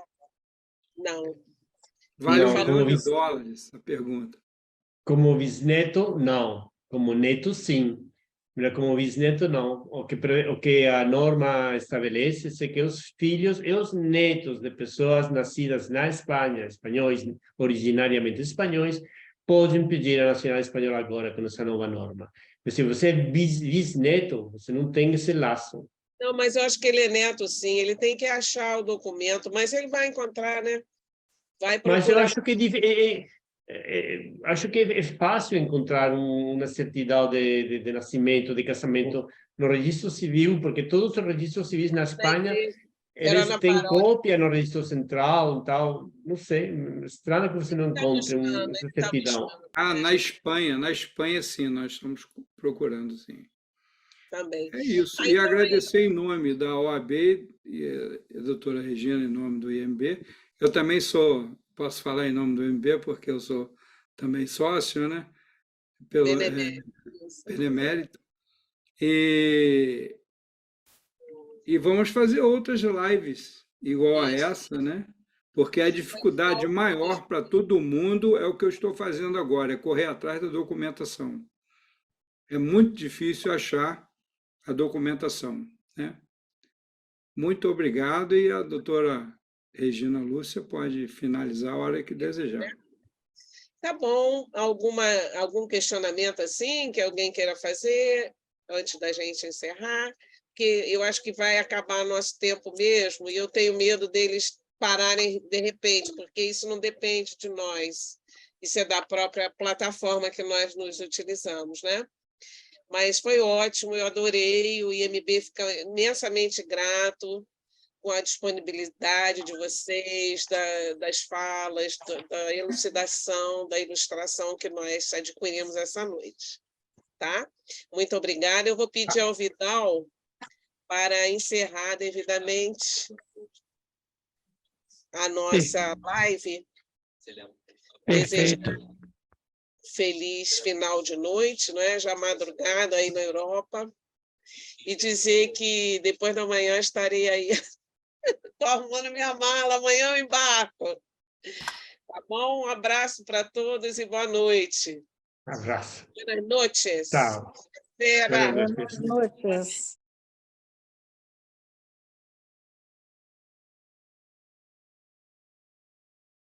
[SPEAKER 1] Não.
[SPEAKER 8] Vale
[SPEAKER 4] Não,
[SPEAKER 8] $1 milhão a pergunta.
[SPEAKER 4] Como bisneto, não. Como neto, sim. Mas como bisneto, não. O que a norma estabelece é que os filhos e os netos de pessoas nascidas na Espanha, espanhóis, originariamente espanhóis, podem pedir a nacionalidade espanhola agora com essa nova norma. Mas se você é bisneto, você não tem esse laço.
[SPEAKER 1] Não, mas eu acho que ele é neto, sim. Ele tem que achar o documento, mas ele vai encontrar, né? Vai procurar.
[SPEAKER 4] Mas eu acho que acho que é fácil encontrar uma certidão de nascimento, de casamento no registro civil, porque todos os registros civis na Espanha eles têm cópia no registro central, então, não sei, estranho que você não encontre essa certidão.
[SPEAKER 8] Na Espanha sim, nós estamos procurando, sim.
[SPEAKER 1] Também.
[SPEAKER 8] É isso, e agradecer em nome da OAB e a doutora Regina, em nome do IMB. Eu também posso falar em nome do IMB, porque eu sou também sócio, né? Pelo Benemérito. E vamos fazer outras lives igual a essa, né? Porque a dificuldade maior para todo mundo é o que eu estou fazendo agora, é correr atrás da documentação. É muito difícil achar a documentação, né? Muito obrigado, e a doutora Regina Lúcia pode finalizar a hora que desejar.
[SPEAKER 1] Tá bom. Algum questionamento assim que alguém queira fazer antes da gente encerrar? Porque eu acho que vai acabar nosso tempo mesmo, e eu tenho medo deles pararem de repente, porque isso não depende de nós. Isso é da própria plataforma que nós nos utilizamos, né? Mas foi ótimo, eu adorei, o IMB fica imensamente grato com a disponibilidade de vocês, das falas, da elucidação, da ilustração que nós adquirimos essa noite. Tá? Muito obrigada. Eu vou pedir ao Vidal para encerrar devidamente a nossa live.
[SPEAKER 4] Perfeito.
[SPEAKER 1] Feliz final de noite, não é? Já madrugada aí na Europa, e dizer que depois da manhã estarei aí estou arrumando minha mala, amanhã eu embarco. Tá bom? Um abraço para todos e boa noite.
[SPEAKER 4] Abraço.
[SPEAKER 1] Buenas noches.
[SPEAKER 4] Tchau.
[SPEAKER 1] Buenas
[SPEAKER 6] Boas noites.